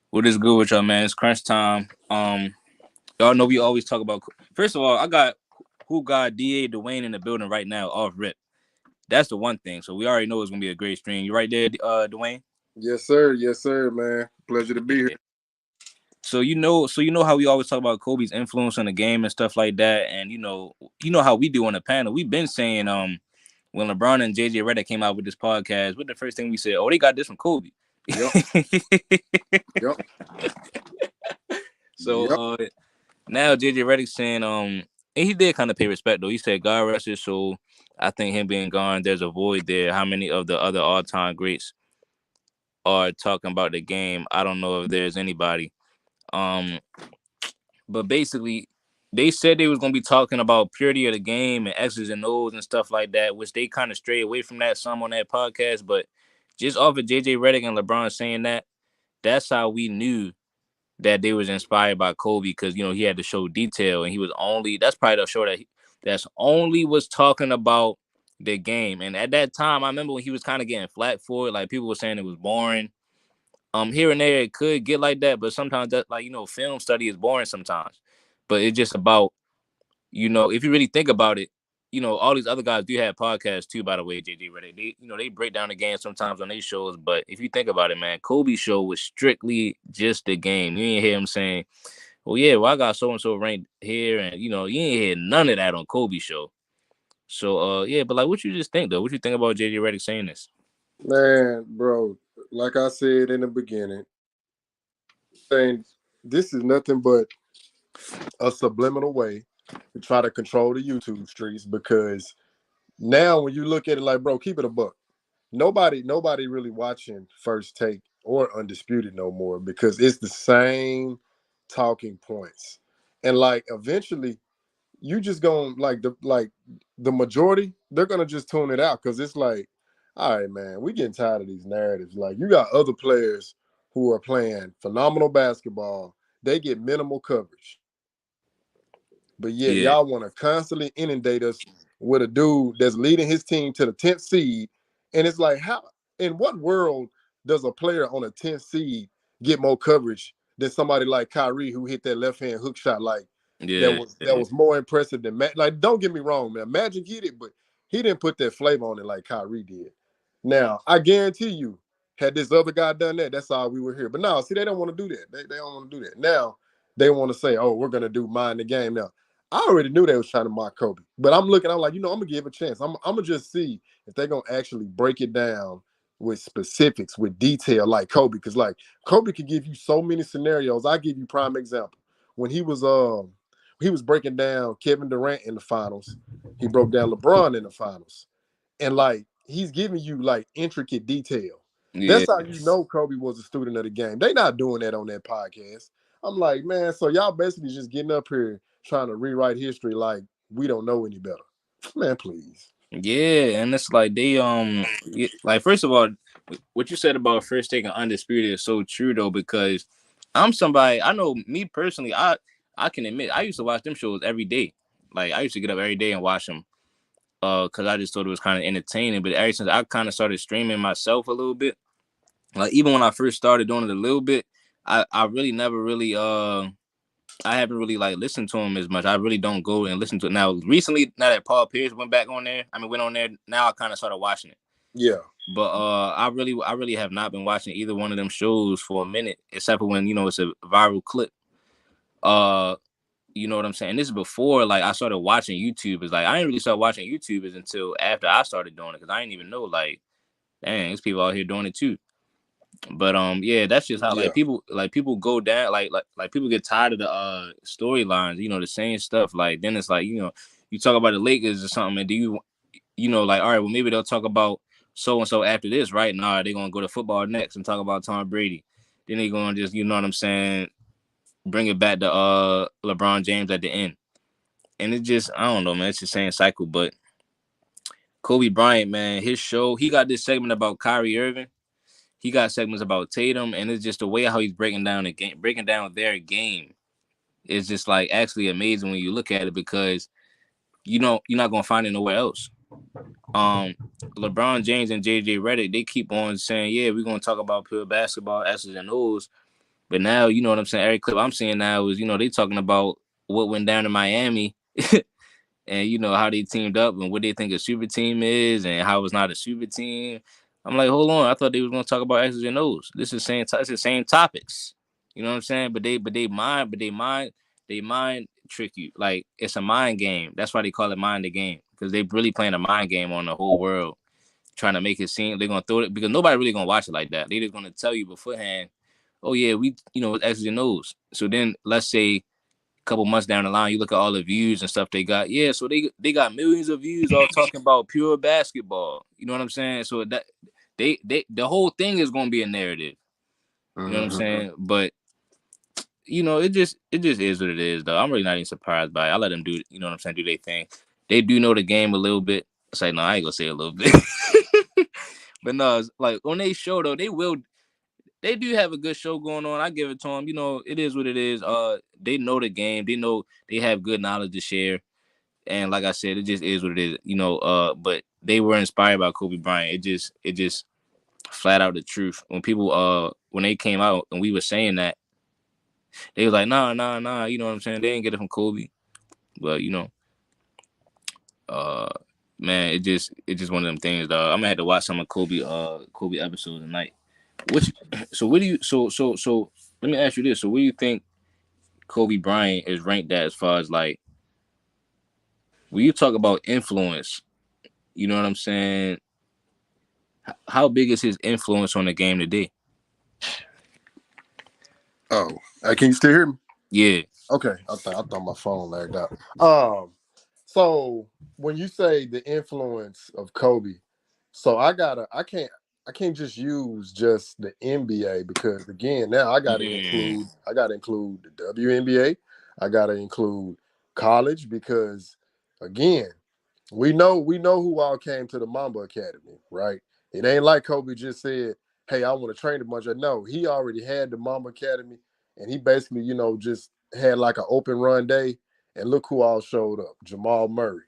What is good with y'all, man? It's crunch time. Y'all know we always talk about. First of all, I got who got Da Dwayne in the building right now off rip. That's the one thing. So we already know it's gonna be a great stream. You right there, Dwayne? Yes, sir. Yes, sir, man. Pleasure to be here. So you know how we always talk about Kobe's influence on the game and stuff like that, and you know how we do on the panel. We've been saying when LeBron and JJ Reddick came out with this podcast, what the first thing we said? Oh, they got this from Kobe. Yep. Yep. so Yep. uh now JJ Reddick saying and he did kind of pay respect though. He said God rest his soul. I think him being gone, there's a void there. How many of the other all time greats are talking about the game? I don't know if there's anybody. Um, but basically, they said they was gonna be talking about purity of the game and X's and O's and stuff like that, which they kind of strayed away from that some on that podcast. But just off of JJ Reddick and LeBron saying that, that's how we knew that they was inspired by Kobe because he had to show detail and he was only that's probably the show that's only was talking about the game. And at that time, I remember when he was kind of getting flack for it, like people were saying it was boring. Here and there it could get like that, but sometimes that film study is boring sometimes. But it's just about if you really think about it, all these other guys do have podcasts too, by the way, JJ Reddick. They break down the game sometimes on these shows, but if you think about it, man, Kobe's show was strictly just the game. You ain't hear him saying, well, yeah, well, I got so and so ranked here, and you ain't hear none of that on Kobe's show. So yeah, but like what you just think though? What you think about JJ Reddick saying this? Man, bro, like I said in the beginning, saying this is nothing but a subliminal way to try to control the YouTube streets because now when you look at it like, bro, keep it a buck. Nobody really watching First Take or Undisputed no more because it's the same talking points. And like eventually you just going the majority, they're gonna just tune it out because it's like, all right, man, we getting tired of these narratives. Like you got other players who are playing phenomenal basketball, they get minimal coverage. But yet Yeah, y'all want to constantly inundate us with a dude that's leading his team to the 10th seed. And it's like, how in what world does a player on a 10th seed get more coverage than somebody like Kyrie who hit that left hand hook shot like yeah, that was more impressive than like don't get me wrong, man. Magic hit it, but he didn't put that flavor on it like Kyrie did. Now, I guarantee you, had this other guy done that, that's all we were here. But no, see, they don't want to do that. They don't want to do that. Now they want to say, oh, we're gonna do mind the game. Now I already knew they was trying to mock Kobe, but I'm like, I'm gonna give a chance. I'm gonna just see if they're gonna actually break it down with specifics, with detail, like Kobe, because like Kobe could give you so many scenarios. I give you prime example when he was breaking down Kevin Durant in the finals. He broke down LeBron in the finals, and like he's giving you like intricate detail. yeah. That's how you know Kobe was a student of the game. They not doing that on that podcast. I'm like, man, so y'all basically just getting up here trying to rewrite history like we don't know any better. Man, please. Yeah, and it's like they like first of all, what you said about first taking undisputed is so true though because I'm somebody I know me personally I can admit I used to watch them shows every day. Like I used to get up every day and watch them because I just thought it was kind of entertaining. But ever since I kind of started streaming myself a little bit, like even when I first started doing it a little bit, I really never really I haven't really like listened to him as much. I really don't go and listen to it now. Recently, now that Paul Pierce went back on there, went on there. Now I kind of started watching it. Yeah. But I really have not been watching either one of them shows for a minute, except for when it's a viral clip. Uh, you know what I'm saying? This is before like I started watching YouTube. It's like I didn't really start watching YouTubers until after I started doing it because I didn't even know like, dang, there's people out here doing it too. But yeah, that's just how Yeah. like people go down like people get tired of the storylines, the same stuff. Like then it's like, you talk about the Lakers or something, and do like, all right, well maybe they'll talk about so and so after this, right? Nah, they're gonna go to football next and talk about Tom Brady. Then they're gonna just, you know what I'm saying, bring it back to LeBron James at the end. And it just I don't know, man, it's the same cycle. But Kobe Bryant, man, his show, he got this segment about Kyrie Irving. He got segments about Tatum, and it's just the way how he's breaking down the game, breaking down their game. It's just like actually amazing when you look at it because you're not gonna find it nowhere else. Um, LeBron James and JJ Reddick, they keep on saying, yeah, we're gonna talk about pure basketball, S's and O's, But now, you know what I'm saying? Every clip I'm seeing now is, they talking about what went down in Miami and, how they teamed up and what they think a super team is and how it's not a super team. I'm like, hold on. I thought they was going to talk about X's and O's. This is it's the same topics. You know what I'm saying? But they mind trick you. Like, it's a mind game. That's why they call it mind the game, because they really playing a mind game on the whole world, trying to make it seem they're gonna throw it, because nobody really gonna watch it like that. They just gonna tell you beforehand, oh yeah, it's X's and O's. So then let's say a couple months down the line, you look at all the views and stuff they got. Yeah, so they got millions of views all talking about pure basketball. You know what I'm saying? So that they the whole thing is gonna be a narrative. You know what I'm Mm-hmm. saying? But it just is what it is, though. I'm really not even surprised by it. I let them do, you know what I'm saying, do their thing. They do know the game a little bit. It's like, no, I ain't gonna say a little bit. But no, it's like on they show though, they do have a good show going on. I give it to them. It is what it is. They know the game. They know they have good knowledge to share. And like I said, it just is what it is. But they were inspired by Kobe Bryant. It just flat out the truth. When they came out and we were saying that, they was like, nah. You know what I'm saying? They didn't get it from Kobe. But uh, man, it just one of them things, dog. I'm gonna have to watch some of Kobe episodes tonight. Which so what do you so let me ask you this. So what do you think Kobe Bryant is ranked at, as far as like when you talk about influence, you know what I'm saying? How big is his influence on the game today? Oh, can you still hear me? Yeah. Okay, I thought my phone lagged out. So when you say the influence of Kobe, so I can't just use just the NBA, because again now Mm, I gotta include the WNBA, I gotta include college, because again we know who all came to the Mamba Academy, right? It ain't like Kobe just said, "Hey, I want to train a bunch of." No, he already had the Mamba Academy, and he basically, just had like an open run day. And look who all showed up: Jamal Murray,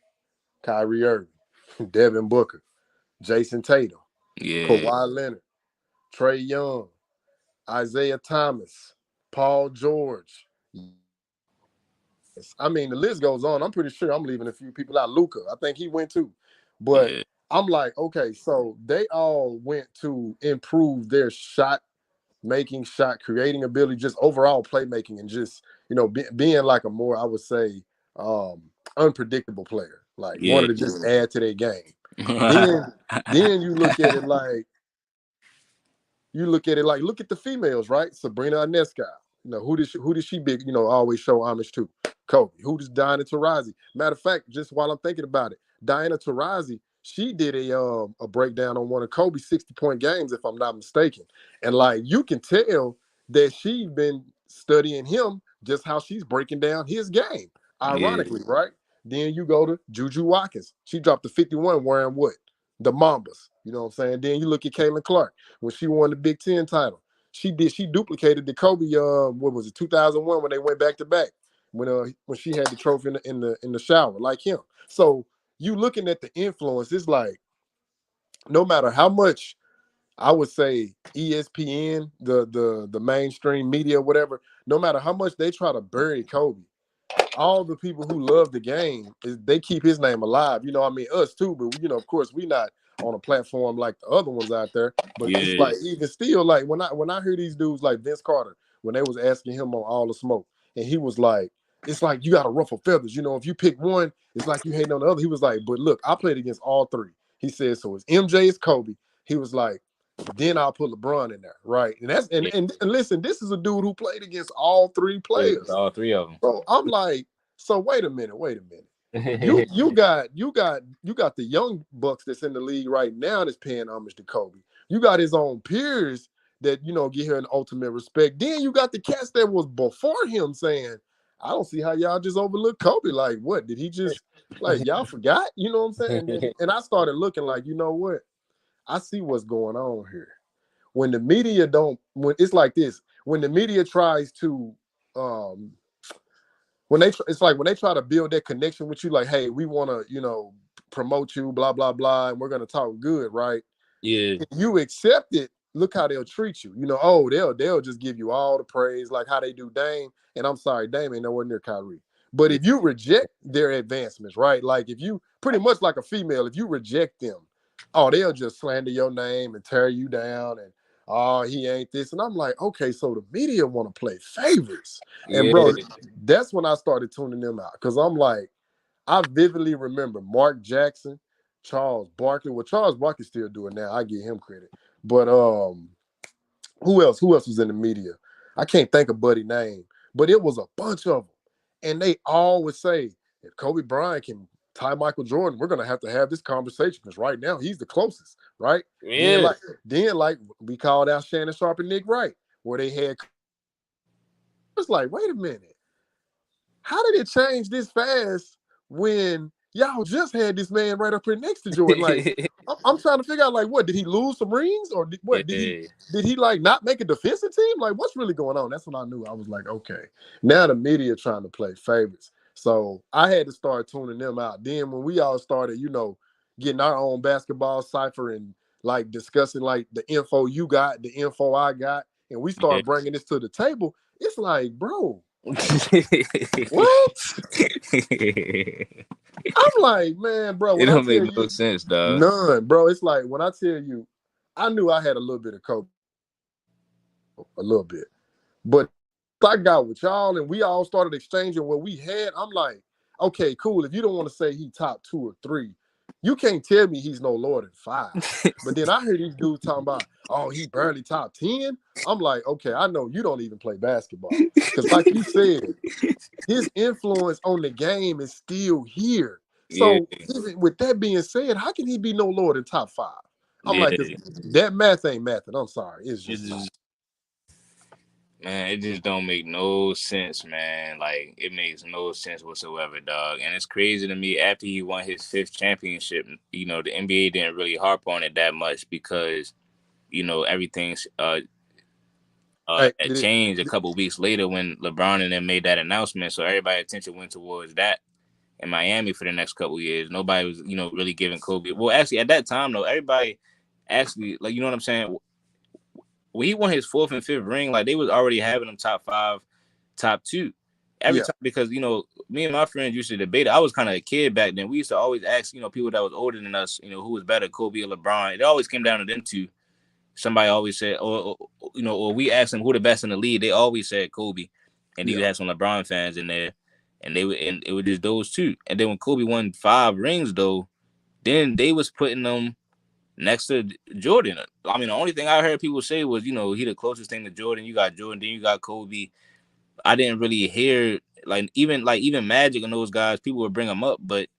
Kyrie Irving, Devin Booker, Jason Tatum, yeah. Kawhi Leonard, Trey Young, Isaiah Thomas, Paul George, Giannis. I mean, the list goes on. I'm pretty sure I'm leaving a few people out. Luca, I think he went too. But Yeah. I'm like, okay, so they all went to improve their shot making, shot creating ability, just overall playmaking, and just being like a more, I would say, um, unpredictable player. Like Yeah. wanted to just add to their game. Then then you look at look at the females, right? Sabrina Ionescu. Who did she big, always show homage to? Kobe. Who does Diana Taurasi? Matter of fact, just while I'm thinking about it, Diana Taurasi, she did a breakdown on one of Kobe's 60-point games, if I'm not mistaken. And like you can tell that she's been studying him, just how she's breaking down his game. Yeah. Ironically, right? Then you go to Juju Watkins. She dropped the 51 wearing what? The Mambas. You know what I'm saying? Then you look at Caitlin Clark when she won the Big Ten title. She duplicated the Kobe, what was it, 2001, when they went back to back, when she had the trophy in the shower like him. So you looking at the influence, it's like no matter how much, I would say, ESPN, the mainstream media, whatever, no matter how much they try to bury Kobe, all the people who love the game, they keep his name alive. I mean, us too, but of course, we not on a platform like the other ones out there. But it's Yeah. like, even still, like when I hear these dudes like Vince Carter, when they was asking him on All the Smoke, and he was like, it's like you got to ruffle feathers. If you pick one, it's like you hating on the other. He was like, but look, I played against all three. He said, so it's MJ, it's Kobe. He was like, then I'll put LeBron in there, right? And that's and, Yeah. and and listen, this is a dude who played against all three Yeah. players. All three of So I'm like, so wait a minute. You got the young bucks that's in the league right now that's paying homage to Kobe. You got his own peers that give her an ultimate respect. Then you got the cats that was before him saying, I don't see how y'all just overlook Kobe. Like, what did he just, like, y'all forgot? You know what I'm saying? And then them. and I started looking like, you know what? I see what's going on here. When the media don't, when it's like this, when the media tries to um it's like when they try to build that connection with you, like, hey, we want to promote you, blah blah blah, and we're going to talk good, right? Yeah. If you accept it, look how they'll treat you. Oh, they'll just give you all the praise, like how they do Dame. And I'm sorry, Dame ain't nowhere near Kyrie. But Yeah. if you reject their advancements, right? Like if you pretty much like a female, if you reject them, oh, they'll just slander your name and tear you down and oh, he ain't this. And I'm like, okay, so the media want to play favorites. And bro, Yeah. that's when I started tuning them out. Cause I'm like, I vividly remember Mark Jackson, Charles Barkley. Well, Charles Barkley still do it now. I give him credit. But who else? Who else was in the media? I can't think of Buddy name, but it was a bunch of them, and they all would say if Kobe Bryant can tie Michael Jordan, we're gonna have to have this conversation because right now he's the closest, right? Then Yeah. like then like we called out Shannon Sharp and Nick Wright, where they had it's like, wait a minute, how did it change this fast when y'all just had this man right up here next to Jordan? Like, I'm trying to figure out, like, what did he lose some rings, or what Yeah. did he like not make a defensive team? Like, what's really going on? That's when I knew. I was like, okay, now the media trying to play favorites. So I had to start tuning them out. Then when we all started, getting our own basketball cipher and like discussing like the info you got, the info I got, and we Yeah. start bringing this to the table. It's like, bro, what? It I'm like, man, bro, when I don't make tell no you sense, dog. none, bro, it's like when I tell you, I knew I had a little bit of coke, a little bit. But I got with y'all and we all started exchanging what we had. I'm like, okay, cool. If you don't want to say he top 2 or 3, you can't tell me he's no lower than 5. But then I hear these dudes talking about, oh, he barely top 10. I'm like, okay, I know you don't even play basketball. Because like you said, his influence on the game is still here. Yeah. So even with that being said, how can he be no lower than top 5? I'm like, Yeah. that math ain't math. I'm sorry, it's It just not. just Man, it just don't make no sense, man. Like it makes no sense whatsoever, dog. And it's crazy to me. After he won his fifth championship, the NBA didn't really harp on it that much because everything's Hey, had changed a couple weeks later when LeBron and them made that announcement. So everybody's attention went towards that in Miami for the next couple years. Nobody was really giving Kobe. Well, actually, at that time though, everybody actually like you know what I'm saying. When he won his fourth and fifth ring, like they was already having him top 5, top 2 every yeah, time because me and my friends used to debate it. I was kind of a kid back then. We used to always ask people that was older than us, who was better, Kobe or LeBron. It always came down to them two. Somebody always said, or we asked them who the best in the league. They always said Kobe, and you yeah, had some LeBron fans in there, and it was just those two. And then when Kobe won 5 rings, though, then they was putting them next to Jordan. I mean, the only thing I heard people say was, he the closest thing to Jordan. You got Jordan, then you got Kobe. I didn't really hear even Magic and those guys. People would bring them up, but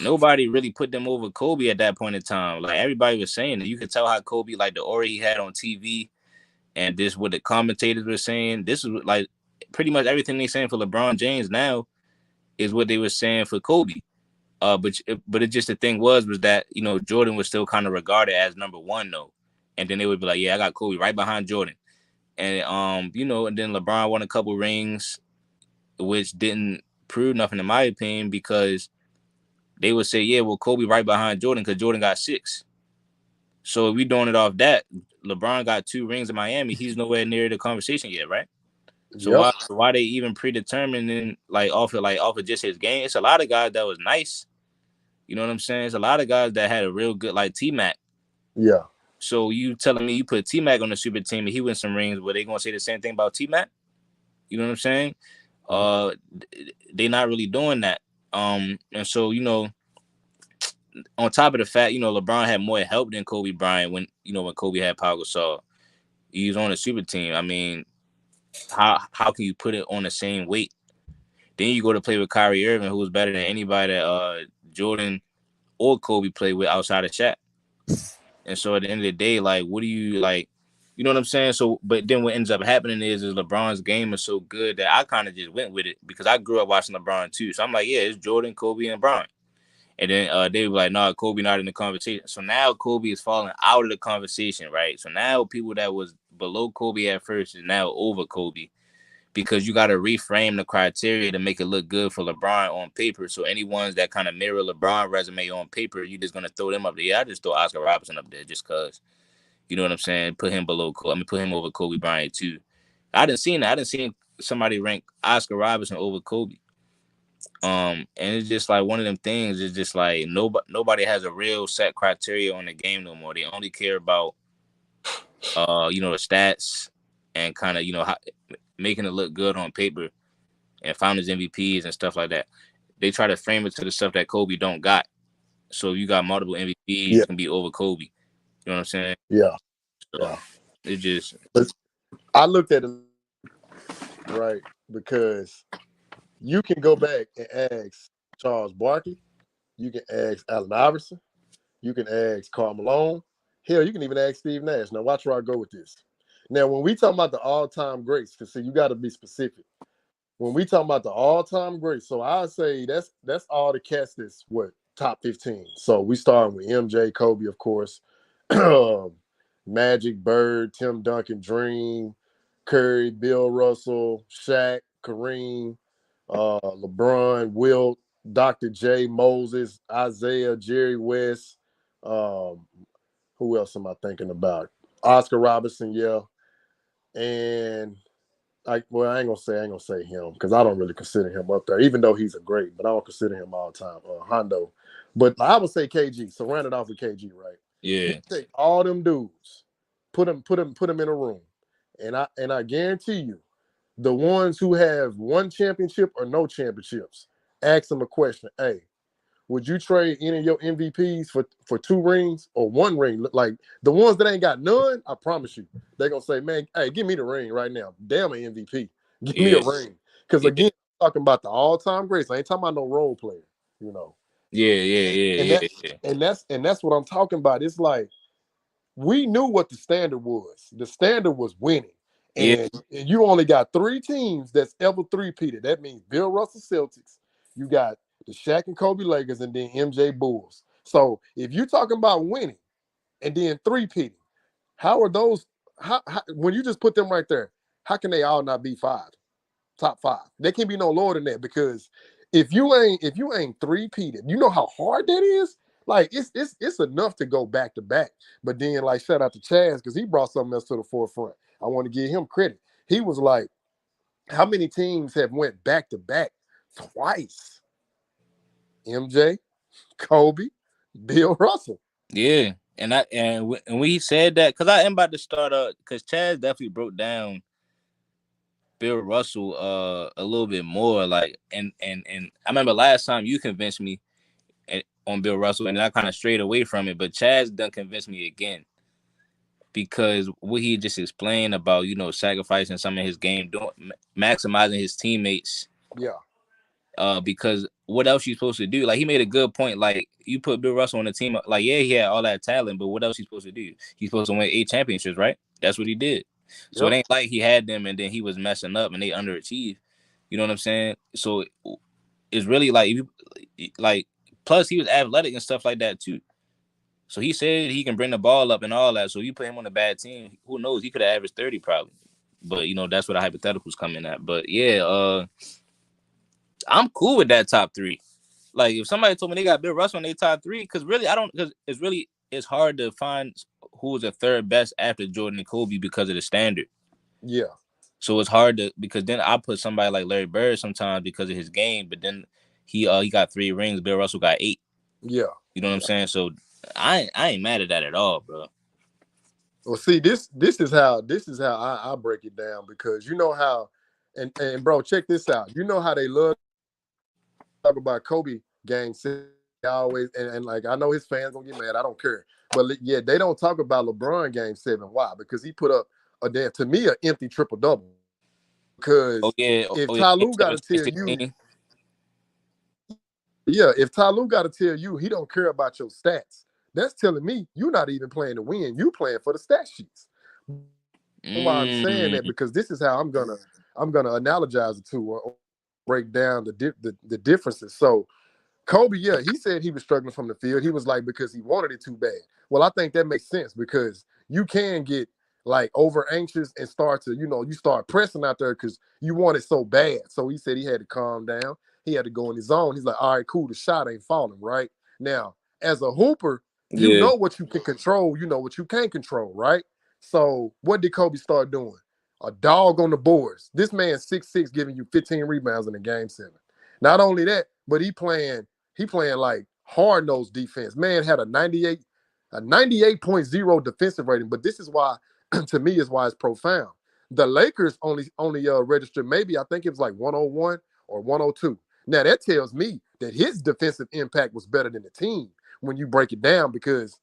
nobody really put them over Kobe at that point in time. Like everybody was saying that you could tell how Kobe, like the aura he had on TV, and this what the commentators were saying. This is like pretty much everything they saying for LeBron James now is what they were saying for Kobe. But it just the thing was that Jordan was still kind of regarded as number one though, and then they would be like, yeah, I got Kobe right behind Jordan, and and then LeBron won a couple rings, which didn't prove nothing in my opinion because they would say, yeah, well, Kobe right behind Jordan because Jordan got 6. So if we doing it off that, LeBron got 2 rings in Miami. He's nowhere near the conversation yet, right? So yep, why they even predetermining off of just his game? It's a lot of guys that was nice. You know what I'm saying? It's a lot of guys that had a real good like T Mac. yeah, So you telling me you put T Mac on the super team and he wins some rings, but they gonna say the same thing about T Mac? You know what I'm saying? Uh, they not really doing that. And so on top of the fact, LeBron had more help than Kobe Bryant when Kobe had Pau Gasol. He was on the super team. I mean, how can you put it on the same weight? Then you go to play with Kyrie Irving, who was better than anybody that Jordan or Kobe played with outside of Shaq. And so at the end of the day, like, what do you like? You know what I'm saying? So, but then what ends up happening is LeBron's game is so good that I kind of just went with it because I grew up watching LeBron too. So I'm like, yeah, it's Jordan, Kobe, and Bron. And then they were like, nah, Kobe not in the conversation. So now Kobe is falling out of the conversation, right? So now people that was below Kobe at first is now over Kobe because you got to reframe the criteria to make it look good for LeBron on paper. So any ones that kind of mirror LeBron resume on paper, you just gonna throw them up there. Yeah, I just throw Oscar Robertson up there just cause. You know what I'm saying? Put him below Kobe. I mean, put him over Kobe Bryant too. I didn't see that. I didn't see somebody rank Oscar Robertson over Kobe. And it's just like one of them things. It's just like nobody has a real set criteria on the game no more. They only care about the stats and kind of making it look good on paper and Finals MVPs and stuff like that. They try to frame it to the stuff that Kobe don't got. So if you got multiple MVPs, Yeah, you can be over Kobe. You know what I'm saying? yeah, So yeah. it just But I looked at it right because you can go back and ask Charles Barkley, you can ask Allen Iverson, you can ask Karl Malone. Hell, you can even ask Steve Nash. Now, watch where I go with this. Now, when we talk about the all-time greats, because see, you got to be specific. When we talk about the all-time greats, so I say that's all the cast that's what top 15. So we starting with MJ, Kobe, of course, Magic, Bird, Tim Duncan, Dream, Curry, Bill Russell, Shaq, Kareem, LeBron, Wilt, Dr. J, Moses, Isaiah, Jerry West. Um, who else am I thinking about? Oscar Robertson, yeah, and I ain't gonna say him because I don't really consider him up there, even though he's a great, but I don't consider him all time. Hondo, but I would say KG. So round it off with KG, right? You yeah, take all them dudes, put them in a room, and I guarantee you, the ones who have one championship or no championships, ask them a question. Hey, would you trade any of your MVPs for two rings or one ring? Like the ones that ain't got none, I promise you, they're gonna say, man, hey, give me the ring right now. Damn an MVP. Give me a yeah, ring. Because yeah, again, I'm talking about the all-time greats. I ain't talking about no role player, you know. yeah, yeah, And yeah, that yeah, and that's what I'm talking about. It's like we knew what the standard was. The standard was winning. yeah, And you only got three teams that's ever three-peated. That means Bill Russell Celtics, you got the Shaq and Kobe Lakers, and then MJ Bulls. So if you're talking about winning and then three-peating, how are those how when you just put them right there, how can they all not be top five? They can't be no lower than that because if you ain't three-peated, you know how hard that is? Like it's enough to go back to back. But then like shout out to Chaz because he brought something else to the forefront. I want to give him credit. He was like, how many teams have went back to back twice? MJ, Kobe, Bill Russell. yeah. And when he said that, because I am about to start because Chaz definitely broke down Bill Russell a little bit more, like and I remember last time you convinced me on Bill Russell, and then I kind of strayed away from it, but Chaz done convinced me again because what he just explained about sacrificing some of his game, doing maximizing his teammates. Yeah, Because what else you supposed to do? Like he made a good point. Like you put Bill Russell on the team. Like yeah, he had all that talent, but what else he supposed to do? He's supposed to win 8 championships, right? That's what he did. So it yep, ain't like he had them and then he was messing up and they underachieved. You know what I'm saying? So it's really like if you like. Plus he was athletic and stuff like that too. So he said he can bring the ball up and all that. So you put him on a bad team, who knows? He could have averaged 30 probably. But that's where the hypotheticals come in at. But yeah, I'm cool with that top three. Like if somebody told me they got Bill Russell in their top three, because really I don't, because it's hard to find who is the third best after Jordan and Kobe because of the standard. yeah, So it's hard to, because then I put somebody like Larry Bird sometimes because of his game, but then he got 3 rings. Bill Russell got 8. yeah, You know what I'm yeah. saying? So I ain't mad at that at all, bro. Well, see, this is how I break it down because you know how, and bro, check this out. You know how they love to talk about Kobe game six. They always and like I know his fans gonna get mad. I don't care, but yeah, they don't talk about LeBron game 7. Why? Because he put up a damn to me an empty triple double. Oh Because yeah, if oh yeah, Ty game Lue got seven, to tell you, 2016. yeah, if Ty Lue got to tell you he don't care about your stats, that's telling me you're not even playing to win. You playing for the stat sheets. Why I'm saying Mm, that because this is how I'm gonna analogize it to or break down the differences. So Kobe, yeah, he said he was struggling from the field. He was like because he wanted it too bad. Well, I think that makes sense because you can get like over anxious and start to you start pressing out there because you want it so bad. So he said he had to calm down. He had to go in his zone. He's like, all right, cool. The shot ain't falling right now. As a hooper, You Yeah. know what you can control, you know what you can't control, right? So what did Kobe start doing? A dog on the boards. This man 6'6", giving you 15 rebounds in the game 7. Not only that, but he playing like hard nosed defense. Man had a 98.0 defensive rating. But this is why, to me, is why it's profound. The Lakers only registered maybe I think it was like 101 or 102. Now that tells me that his defensive impact was better than the team when you break it down, because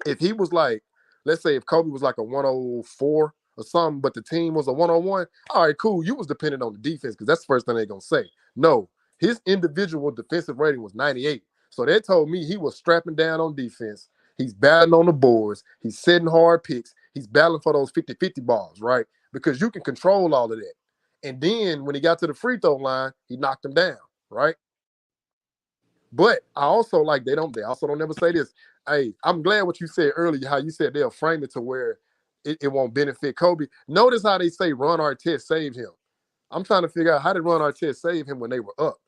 if he was like, let's say if Kobe was like a 104 or something, but the team was a 101, all right, cool. You was dependent on the defense because that's the first thing they're gonna say. No, his individual defensive rating was 98. So they told me he was strapping down on defense. He's battling on the boards. He's setting hard picks. He's battling for those 50-50 balls, right? Because you can control all of that. And then when he got to the free throw line, he knocked him down, right? But I also like they also don't never say this. Hey, I'm glad what you said earlier, how you said they'll frame it to where it won't benefit Kobe. Notice how they say Ron Artest saved him. I'm trying to figure out how did Ron Artest save him when they were up.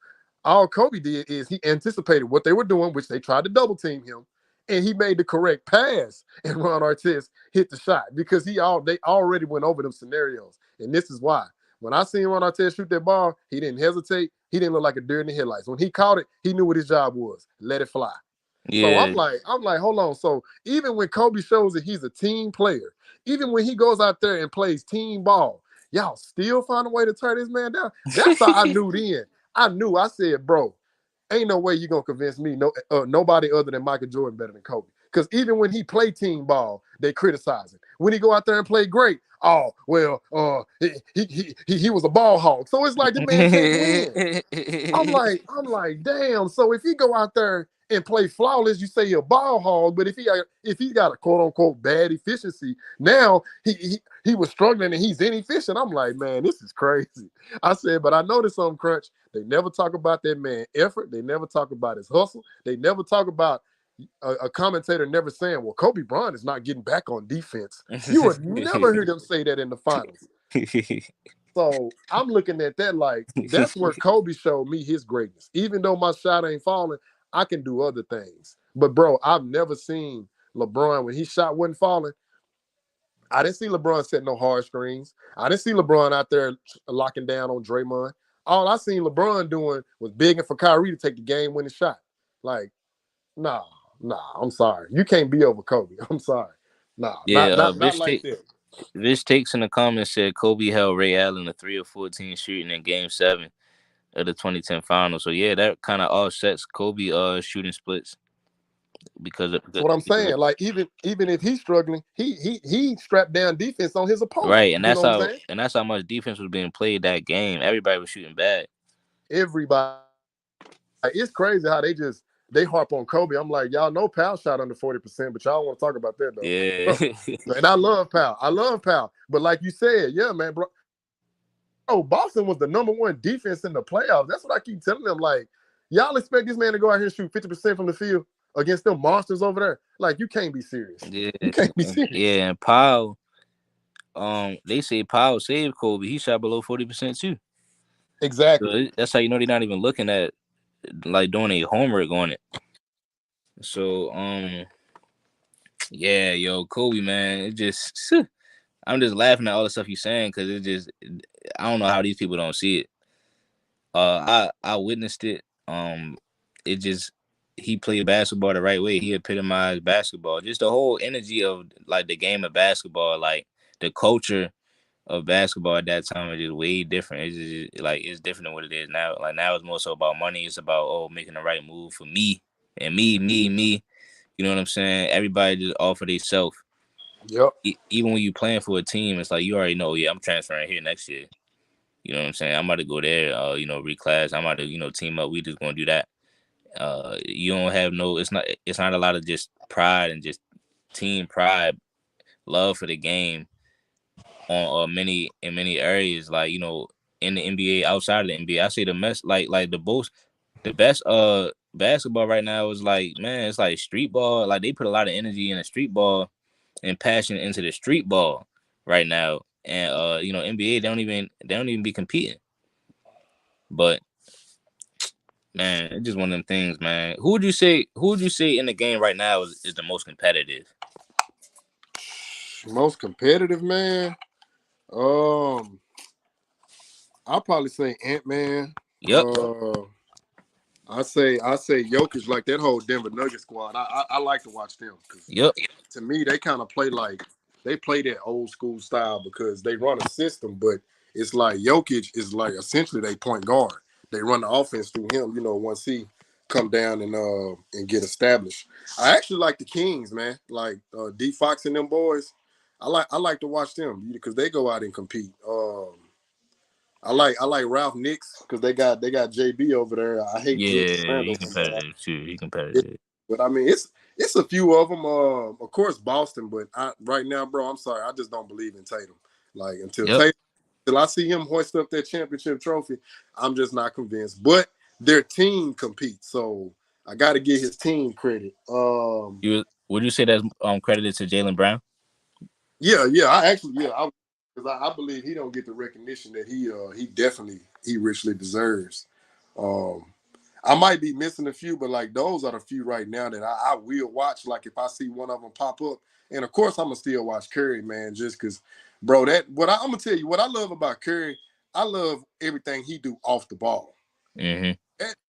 All Kobe did is he anticipated what they were doing, which they tried to double team him, and he made the correct pass. And Ron Artest hit the shot because they already went over them scenarios. And this is why. When I seen Ron Artest shoot that ball, he didn't hesitate. He didn't look like a deer in the headlights. When he caught it, he knew what his job was. Let it fly. So I'm Yeah. like, I'm like, hold on. So even when Kobe shows that he's a team player, even when he goes out there and plays team ball, y'all still find a way to turn this man down. That's how I knew then. I knew. I said, bro, ain't no way you gonna convince me. Nobody other than Michael Jordan better than Kobe. Because even when he play team ball, they criticize him. When he go out there and play great, oh well, he was a ball hog. So it's like the man can't win. I'm like, damn. So if he go out there and play flawless, you say he a ball hog. But if he got a quote unquote bad efficiency, now he was struggling and he's inefficient. I'm like, man, this is crazy. I said, but I noticed something, Crunch. They never talk about that man effort. They never talk about his hustle. They never talk about a commentator never saying, well, Kobe Bryant is not getting back on defense. You would never hear them say that in the finals. So I'm looking at that like that's where Kobe showed me his greatness. Even though my shot ain't falling, I can do other things. But bro, I've never seen LeBron when he shot wasn't falling. I didn't see LeBron set no hard screens. I didn't see LeBron out there locking down on Draymond. All I seen LeBron doing was begging for Kyrie to take the game winning shot. Like, nah, I'm sorry. You can't be over Kobe. I'm sorry. Nah, Yeah. not like that. Vish takes in the comments said Kobe held Ray Allen to 3 of 14 shooting in Game 7 of the 2010 final. So yeah, that kind of offsets Kobe shooting splits because of That's what I'm saying. Like even if he's struggling, he strapped down defense on his opponent. right, You know what I'm saying? and that's how much defense was being played that game. Everybody was shooting bad. Everybody, like, it's crazy how they harp on Kobe. I'm like, y'all know Powell shot under 40%, but y'all want to talk about that Yeah. though. And I love Powell. I love Powell. But like you said, yeah, man, bro. Oh, Boston was the #1 defense in the playoffs. That's what I keep telling them. Like, y'all expect this man to go out here and shoot 50% from the field against them monsters over there? Like, you can't be serious. Yeah, You can't be serious. yeah, and Powell, they say Powell saved Kobe. He shot below 40% too. So Exactly. that's how you know they're not even looking at like doing a homework on it. So yeah, yo, Kobe, man, it just I'm just laughing at all the stuff you're saying because it just I don't know how these people don't see it. I witnessed it. It just he played basketball the right way. He epitomized basketball. Just the whole energy of like the game of basketball, like the culture of basketball at that time is just way different. It's just like it's different than what it is now. Like now it's more so about money. It's about making the right move for me and me. You know what I'm saying? Everybody just offer they self. Yep. Even when you playing for a team, it's like you already know. Yeah, I'm transferring here next year. You know what I'm saying? I'm about to go there. Reclass. I'm about to team up. We just gonna do that. You don't have no. It's not a lot of just pride and just team pride, love for the game on many areas, like in the NBA, outside of the NBA. I say the best, like the best basketball right now is like, man, it's like street ball. Like they put a lot of energy in the street ball and passion into the street ball right now. And NBA they don't even be competing. But Man, it's just one of them things, man. Who would you say? Who would you say in the game right now is the most competitive? Most competitive, man. Um, I'll probably say Ant Man. Yep. I say Jokic, like that whole Denver Nuggets squad. I like to watch them because Yep. to me they kind of play like they play that old school style because they run a system, but it's like Jokic is like essentially they point guard. They run the offense through him. Once he come down and get established. I actually like the Kings, man. Like D Fox and them boys. I like to watch them because they go out and compete. I like Ralph Nix because they got JB over there. I hate Julius Yeah, he Randle, competitive too. He yeah, competitive. but I mean it's a few of them. Of course Boston, but right now, bro, I'm sorry, I just don't believe in Tatum. Like Yep. until I see him hoist up that championship trophy, I'm just not convinced. But their team competes, so I got to give his team credit. Would you say that's credited to Jalen Brown? Yeah, I actually, because I believe he don't get the recognition that he definitely he richly deserves. Um, I might be missing a few, but like those are the few right now that I will watch. Like if I see one of them pop up, and of course I'm gonna still watch Curry, man, just because, bro. I'm gonna tell you what I love about Curry. I love everything he do off the ball. Mm-hmm.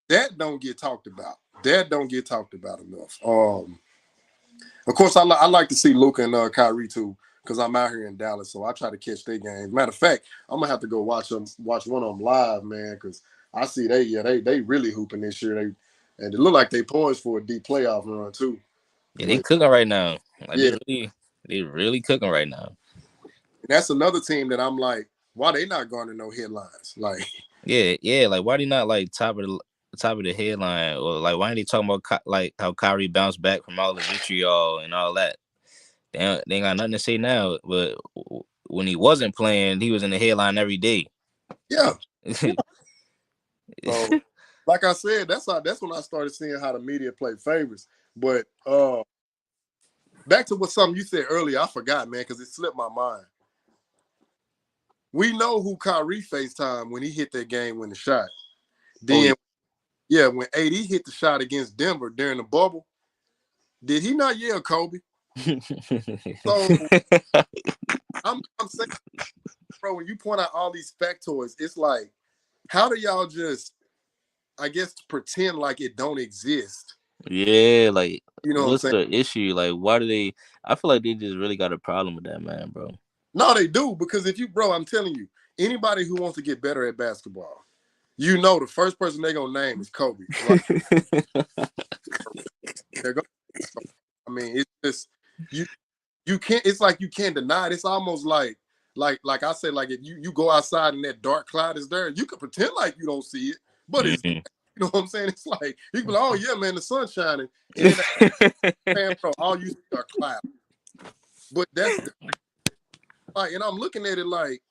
That don't get talked about. That don't get talked about enough. Of course, I like to see Luka and Kyrie too, because I'm out here in Dallas, so I try to catch their games. Matter of fact, I'm gonna have to go watch one of them live, man, because I see they really hooping this year. And it look like they poised for a deep playoff run too. Yeah, they But cooking right now. Like yeah, they really cooking right now. that's another team that I'm like, why they not garnering no headlines? Like, Yeah, yeah. Like why they not like top of the headline, or like why ain't they talking about like how Kyrie bounced back from all the vitriol and all that? They ain't got nothing to say now. But when he wasn't playing, he was in the headline every day. yeah, yeah. So, like I said, that's when I started seeing how the media play favorites. But back to what something you said earlier, I forgot, man, because it slipped my mind. We know who Kyrie FaceTime when he hit that game winning shot. Oh Then, yeah, when AD hit the shot against Denver during the bubble, did he not yell Kobe? So I'm saying, bro, when you point out all these factoids, it's like, how do y'all just, I guess, pretend like it don't exist? yeah, like You know what I'm what's saying? the issue? Like why do they? I feel like they just really got a problem with that, man, bro. No, they do because if you, bro, I'm telling you, anybody who wants to get better at basketball, you know, the first person they're gonna name is Kobe, right? They're going. I mean, it's just you. You can't. It's like you can't deny it. It's almost like I said, like if you go outside and that dark cloud is there, you can pretend like you don't see it, but it's there. Mhm. You know what I'm saying? It's like you can be like, oh yeah, man, the sun's shining, and then man, bro, all you see are clouds. But that's like, and I'm looking at it like,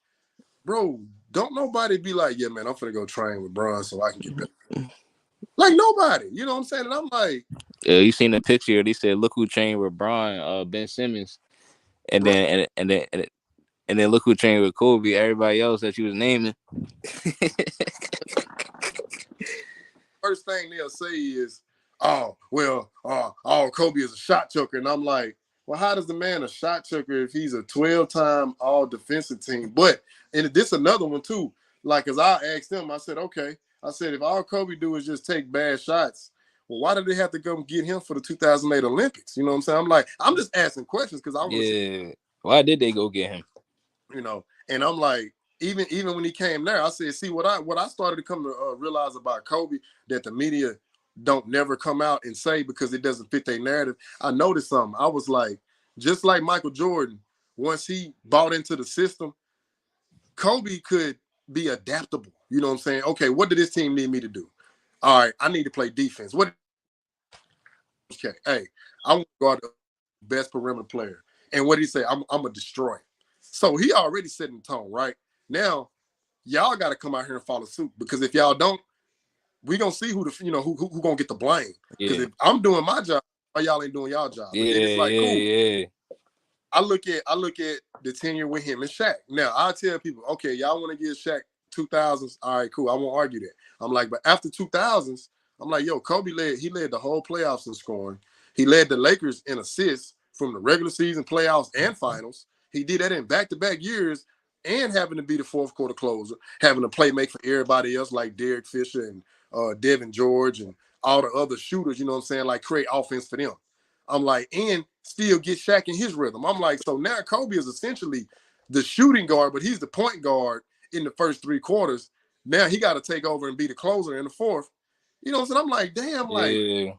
bro, don't nobody be like, yeah, man, I'm gonna go train with Bron so I can get better. Like nobody, you know what I'm saying? And I'm like, Yeah, you seen the picture? They said, "Look who trained with Brian, Ben Simmons," and bro, then look who trained with Kobe. Everybody else that you was naming. first thing they'll say is, "Oh, well, oh, Kobe is a shot choker," and I'm like, "Well, how does the man a shot choker if he's a 12-time All Defensive team?" But and this another one too. Like, as I asked them, I said, "Okay," I said, "If all Kobe do is just take bad shots, well, why did they have to come get him for the 2008 Olympics?" You know what I'm saying? I'm like, I'm just asking questions because I want to see, Yeah, why did they go get him? and I'm like, even when he came there, I said, see what I started to come to realize about Kobe that the media don't never come out and say because it doesn't fit their narrative. I noticed something. I was like, just like Michael Jordan, once he bought into the system, Kobe could be adaptable. You know what I'm saying? Okay, what did this team need me to do? All right, I need to play defense. What? Okay, hey, I want to guard the best perimeter player. And what did he say? I'm a destroy. So he already setting the tone, right? Now y'all got to come out here and follow suit because if y'all don't, we gonna see who gonna get the blame. Because Yeah, if I'm doing my job, why y'all ain't doing y'all job? yeah, And then it's like, cool. yeah, I look at the tenure with him and Shaq. Now I tell people, okay, y'all want to give Shaq 2000s, all right, cool. I won't argue that. I'm like, but after 2000s, I'm like, yo, Kobe led the whole playoffs in scoring. He led the Lakers in assists from the regular season, playoffs, and finals. He did that in back-to-back years and having to be the fourth quarter closer, having to play make for everybody else like Derek Fisher and Devin George and all the other shooters, you know what I'm saying, like create offense for them. I'm like, and still get Shaq in his rhythm. I'm like, so now Kobe is essentially the shooting guard, but he's the point guard in the first three quarters. Now he got to take over and be the closer in the fourth. You know what I'm saying? I'm like, damn, Yeah,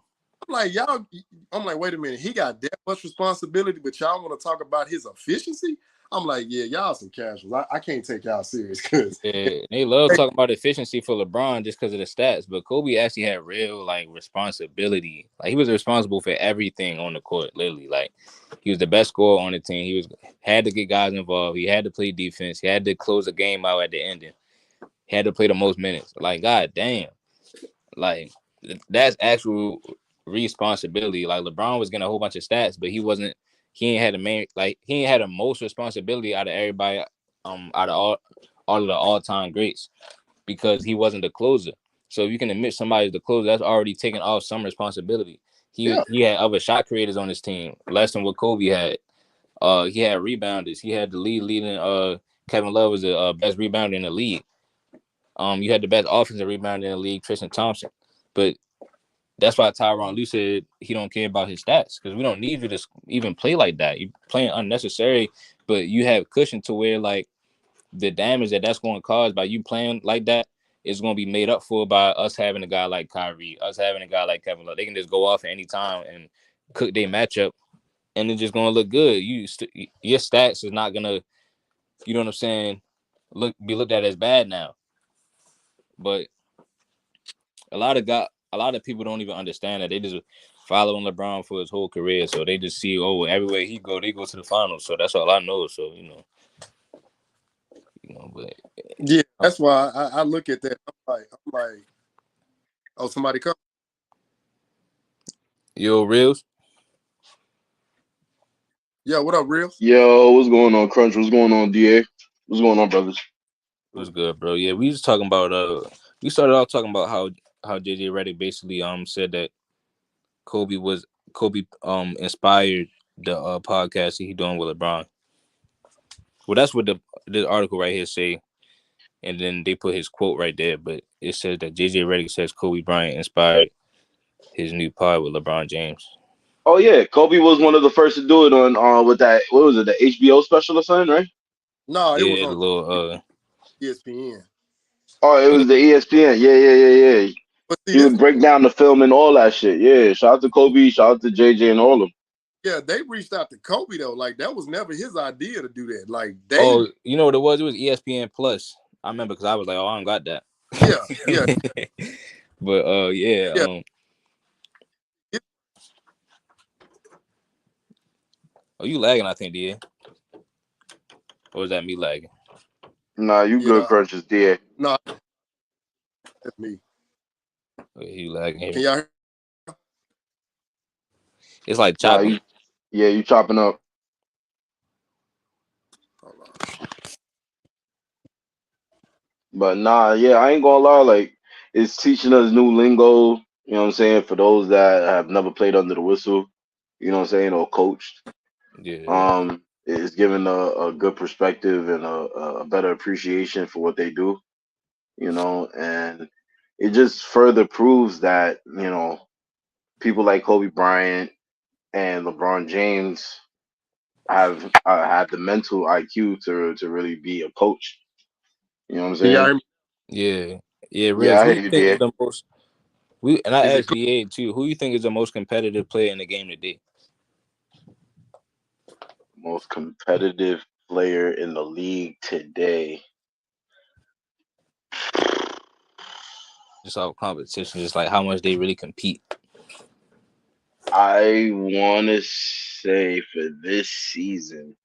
I'm like, y'all, I'm like, wait a minute, he got that much responsibility, but y'all want to talk about his efficiency? I'm like, yeah, y'all some casuals. I can't take y'all serious because yeah. They love talking about efficiency for LeBron just because of the stats, but Kobe actually had real like responsibility. Like he was responsible for everything on the court. Literally, like he was the best scorer on the team. He was had to get guys involved. He had to play defense. He had to close the game out at the ending. He had to play the most minutes. Like god damn, like that's actual responsibility. Like LeBron was getting a whole bunch of stats, but he wasn't. He ain't had the main like he ain't had the most responsibility out of everybody. Out of all of the all time greats because he wasn't the closer. So if you can admit somebody's the closer, that's already taken off some responsibility. yeah, He had other shot creators on his team, less than what Kobe had. He had rebounders. He had the leading. Kevin Love was the best rebounder in the league. You had the best offensive rebounder in the league, Tristan Thompson. But that's why Tyronn Lue said he don't care about his stats because we don't need you to even play like that. You playing unnecessary, but you have cushion to where like the damage that's going to cause by you playing like that is going to be made up for by us having a guy like Kyrie, us having a guy like Kevin Love. They can just go off at any time and cook their matchup, and it's just going to look good. Your stats is not gonna, you know what I'm saying, be looked at as bad now. But a lot of people don't even understand that they just following LeBron for his whole career, so they just see everywhere he go, they go to the finals. So that's all I know. So but yeah. That's why I look at that. I'm like, oh, somebody come. yo, Reels. Yeah, what up, Reels? Yo, what's going on, Crunch? What's going on, DA? What's going on, brothers? Was good, bro. Yeah, we was talking about we started off talking about how JJ Reddick basically said that Kobe was Kobe inspired the podcast that he doing with LeBron. Well, that's what this article right here say, and then they put his quote right there. But it says that JJ Reddick says Kobe Bryant inspired his new pod with LeBron James. Oh yeah, Kobe was one of the first to do it on with that what was it, the HBO special or something, right? No, it was Yeah, the on little ESPN. Oh, it oh, was the ESPN. Yeah. But see, He this would break down the film and all that shit. Yeah, shout out to Kobe, shout out to JJ and all of them. yeah, they reached out to Kobe though. Like that was never his idea to do that. Like they, oh, you know what it was? It was ESPN Plus. I remember because I was like, oh, I don't got that. yeah, yeah, But yeah, yeah. oh, you lagging? I think, DA. Or is that me lagging? Nah, you good, Yeah, Crunch, is DA. no, that's me. Oh, you lagging here? Can y'all hear? It's like Nah, choppy. you chopping up. Hold on. But nah, yeah, I ain't gonna lie, like it's teaching us new lingo, you know what I'm saying, for those that have never played under the whistle, you know what I'm saying, or coached. Yeah, It's giving a good perspective and a better appreciation for what they do, you know, and it just further proves that, you know, people like Kobe Bryant and LeBron James have the mental IQ to really be a coach. You know what I'm Can y'all saying? hear me? yeah, yeah. Yeah, Riz, I who hear you you, think is dear. the most? And I Is it asked clear? DA too. Who you think is the most competitive player in the game today? Most competitive player in the league today. Just all competition, just like how much they really compete. I want to say for this season,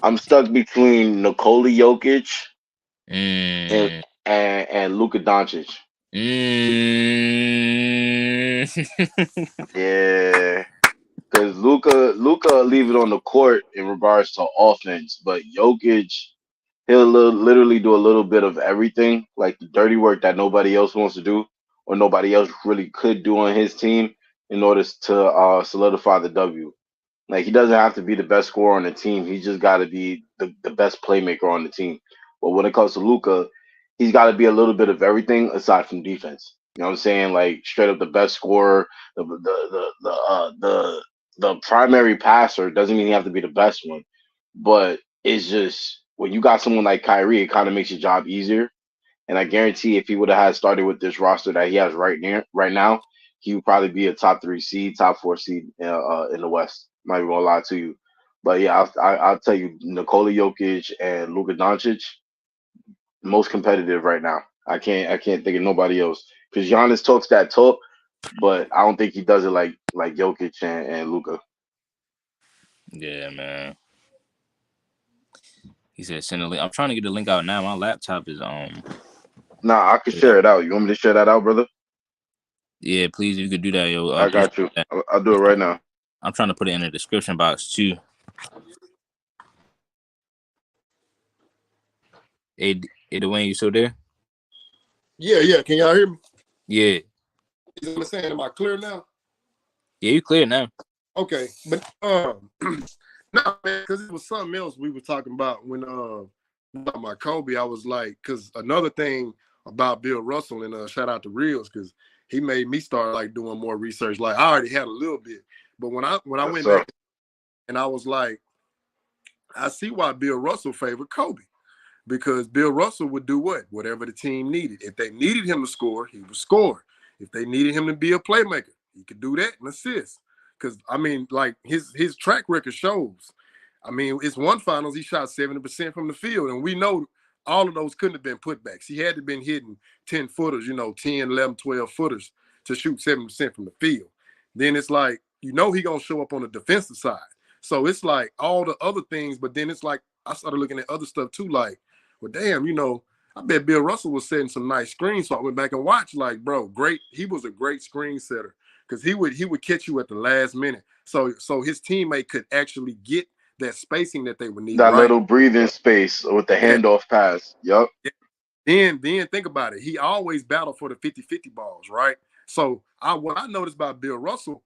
I'm stuck between Nikola Jokic and Mm. and Luka Doncic. Mm. Yeah, because Luka leave it on the court in regards to offense, but Jokic He'll literally do a little bit of everything, like the dirty work that nobody else wants to do or nobody else really could do on his team in order to solidify the W. Like he doesn't have to be the best scorer on the team. He just got to be the best playmaker on the team. But when it comes to Luca, he's got to be a little bit of everything aside from defense. You know what I'm saying? Like straight up the best scorer, the primary passer doesn't mean you have to be the best one, but it's just when you got someone like Kyrie, it kind of makes your job easier. And I guarantee if he would have had started with this roster that he has right now, he would probably be a top 3 seed, top 4 seed in the West. I'm not even gonna lie to you, but yeah, I'll tell you, Nikola Jokic and Luka Doncic most competitive right now. I can't think of nobody else because Giannis talks that talk, but I don't think he does it like Jokic and Luka. Yeah, man. He said send a link. I'm trying to get the link out now. My laptop is Nah, I can yeah, share it out. You want me to share that out, brother? yeah, please you could do that, yo. I got you. I'll do it right now. I'm trying to put it in the description box too. Hey, Dwayne, you still there? Yeah. Can y'all hear me? Yeah. You understand? Am I clear now? Yeah, you clear now. Okay, but no, man, because it was something else we were talking about when about my Kobe. I was like, because another thing about Bill Russell and shout out to Reels because he made me start like doing more research. Like I already had a little bit, but when I Yes, went sir. back and I was like, I see why Bill Russell favored Kobe because Bill Russell would do what? Whatever the team needed. If they needed him to score, he would score. If they needed him to be a playmaker, he could do that and assist. Because I mean, like his track record shows. I mean, it's one finals he shot 70% from the field, and we know all of those couldn't have been putbacks. He had to have been hitting 10 footers, 10, 11, 12 footers to shoot 70% from the field. Then it's like, he gonna show up on the defensive side. So it's like all the other things, but then it's like I started looking at other stuff too, like, well, damn, I bet Bill Russell was setting some nice screens. So I went back and watched, like, bro, great. He was a great screen setter because he would catch you at the last minute. So his teammate could actually get that spacing that they would need, That right? little breathing space with the Yeah. handoff pass. Yup. Then think about it. He always battled for the 50-50 balls, right? So what I noticed about Bill Russell,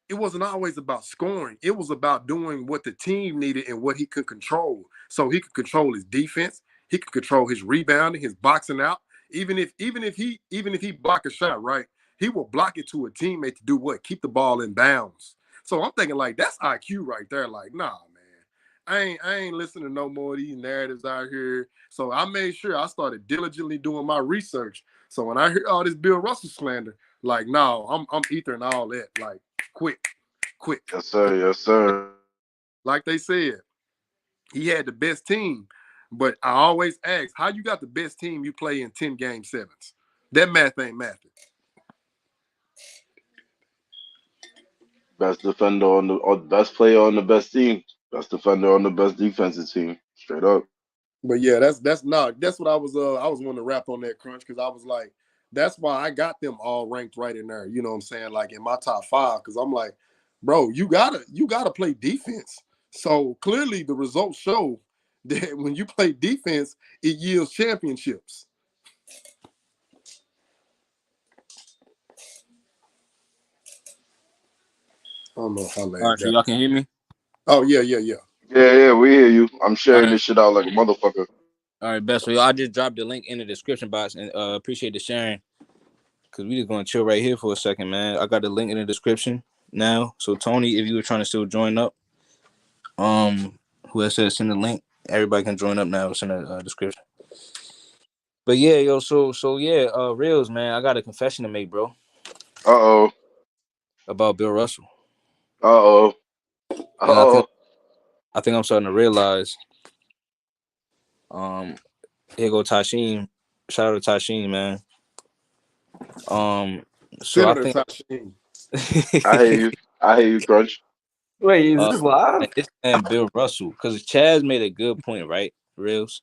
it wasn't always about scoring. It was about doing what the team needed and what he could control. So he could control his defense. He could control his rebounding, his boxing out. Even if he block a shot, right, he will block it to a teammate to do what? Keep the ball in bounds. So I'm thinking like that's IQ right there. Like, nah, man, I ain't listening to no more of these narratives out here. So I made sure I started diligently doing my research. So when I hear all this Bill Russell slander, like, no, I'm ethering all that. Like, quick, quick, Yes, sir. quick. Yes, sir. Like they said, he had the best team. But I always ask, how you got the best team you play in 10 game sevens? That math ain't mathing. Best defender on the or best player on the best team. Best defender on the best defensive team. Straight up. But yeah, that's what I was wanting to wrap on that crunch because I was like, that's why I got them all ranked right in there. You know what I'm saying? Like in my top five, because I'm like, bro, you gotta play defense. So clearly the results show that when you play defense, it yields championships. I don't know if I All lagged right, so that. y'all can hear me? Oh yeah. Yeah, we hear you. I'm All sharing right. this shit out like a motherfucker. All right, best. So y'all, I just dropped the link in the description box and appreciate the sharing. Cause we just gonna chill right here for a second, man. I got the link in the description now. So Tony, if you were trying to still join up, who has said send the link, everybody can join up now. It's in the description. But yeah, yo, so yeah, Reels, man, I got a confession to make, bro, Uh oh. about Bill Russell, Uh oh. Uh and I think oh. I think I'm starting to realize. Um, here go Tashim. Shout out to Tashim, man. Um, so I Senator think. Tasheen. I hear you. I hear you, Crunch. Wait, is uh, this live? it's saying Bill Russell, because Chaz made a good point, right, Reels?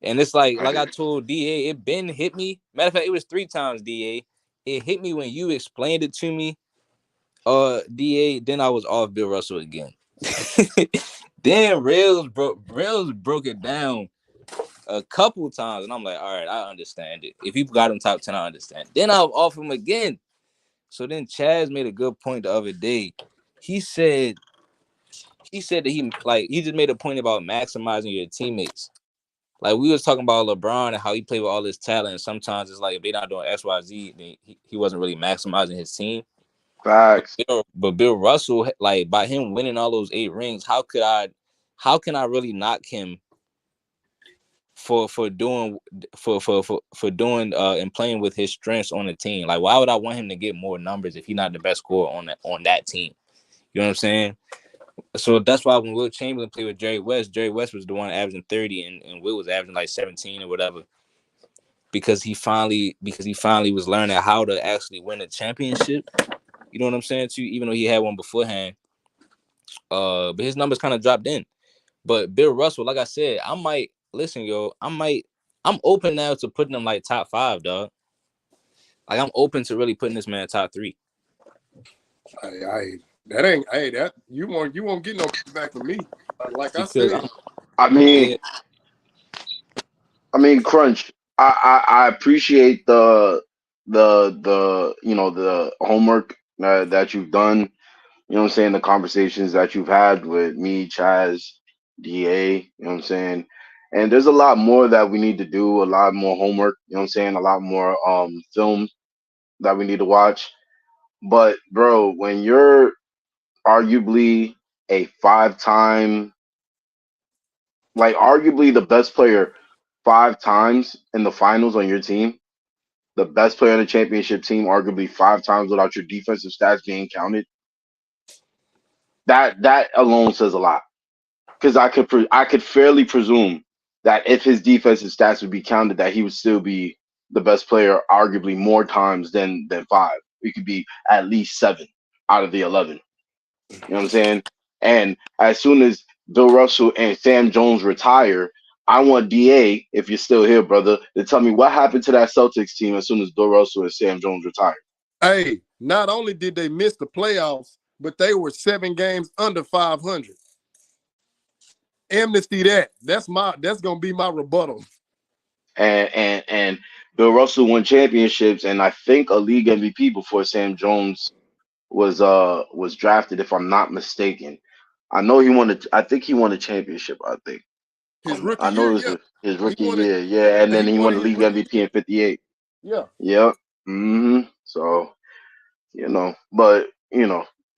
And it's like I told DA, it been hit me. Matter of fact, it was 3 times, DA. It hit me when you explained it to me, DA. Then I was off Bill Russell again. Then Rails broke it down a couple times, and I'm like, all right, I understand it. If you got him top 10, I understand. Then I'll off him again. So then Chaz made a good point the other day. He said that he just made a point about maximizing your teammates. Like we was talking about LeBron and how he played with all this talent. And sometimes it's like if they not doing X, Y, Z, then he wasn't really maximizing his team. Facts. But Bill Russell, like by him winning all those 8 rings, how can I really knock him for doing doing and playing with his strengths on the team? Like why would I want him to get more numbers if he's not the best scorer on that team? You know what I'm saying? So that's why when Will Chamberlain played with Jerry West was the one averaging 30 and Will was averaging like 17 or whatever. Because he finally was learning how to actually win a championship. You know what I'm saying too? Even though he had one beforehand. But his numbers kind of dropped in. But Bill Russell, like I said, I'm open now to putting him like top 5, dog. Like I'm open to really putting this man top 3. That you won't get no back from me. Like I Because said, I yeah, mean, Crunch. I appreciate the the homework that you've done. You know what I'm saying? The conversations that you've had with me, Chaz, DA. You know what I'm saying? And there's a lot more that we need to do. A lot more homework. You know what I'm saying? A lot more film that we need to watch. But bro, when you're arguably a 5-time, like arguably the best player 5 times in the finals on your team, the best player on the championship team, arguably 5 times without your defensive stats being counted, that alone says a lot. Because I could fairly presume that if his defensive stats would be counted, that he would still be the best player, arguably more times than 5. It could be at least 7 out of the 11. You know what I'm saying? And as soon as Bill Russell and Sam Jones retire, I want DA, if you're still here, brother, to tell me what happened to that Celtics team as soon as Bill Russell and Sam Jones retired. hey, not only did they miss the playoffs, but they were 7 games under 500. Amnesty that. That's gonna be my rebuttal. And Bill Russell won championships and I think a league MVP before Sam Jones was drafted, if I'm not mistaken. I know I think he won a championship, I think. His rookie I know year, it yeah. was his He rookie won it. year, yeah, and Yeah, then he he won won it the his league rookie. MVP in '58. Yeah. Yep. So but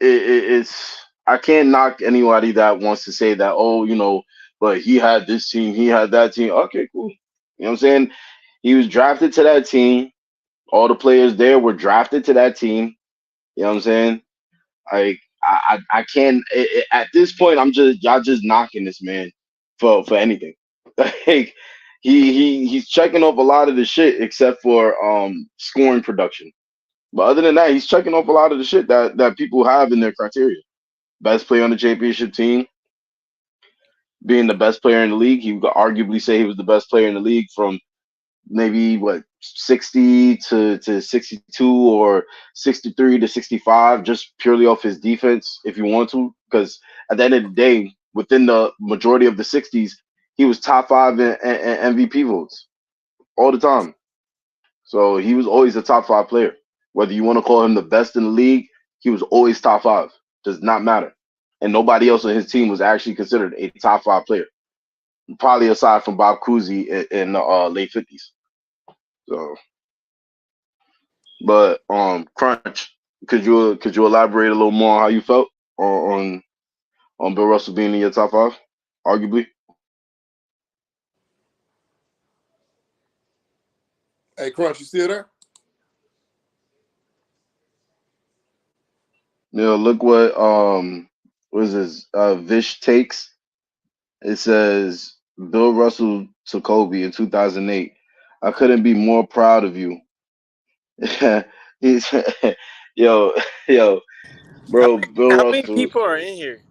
it's I can't knock anybody that wants to say that, oh, but he had this team, he had that team. Okay, cool. You know what I'm saying? He was drafted to that team. All the players there were drafted to that team. You know what I'm saying? Like I can't at this point y'all just knocking this man for anything. Like he's checking off a lot of the shit except for scoring production. But other than that, he's checking off a lot of the shit that people have in their criteria. Best player on the championship team, being the best player in the league. He would arguably say he was the best player in the league from maybe 60 to 62 or 63 to 65, just purely off his defense, if you want to. Because at the end of the day, within the majority of the 60s, he was top 5 in MVP votes all the time. So he was always a top 5 player. Whether you want to call him the best in the league, he was always top 5. Does not matter. And nobody else on his team was actually considered a top 5 player. Probably aside from Bob Cousy in the late 50s. So, but Crunch, could you elaborate a little more on how you felt on Bill Russell being in your top 5, arguably? Hey, Crunch, you still there? Look what is this? Vish takes. It says Bill Russell to Kobe in 2008. I couldn't be more proud of you. He's yo yo How bro. many, Bill how many Russell. people are in here?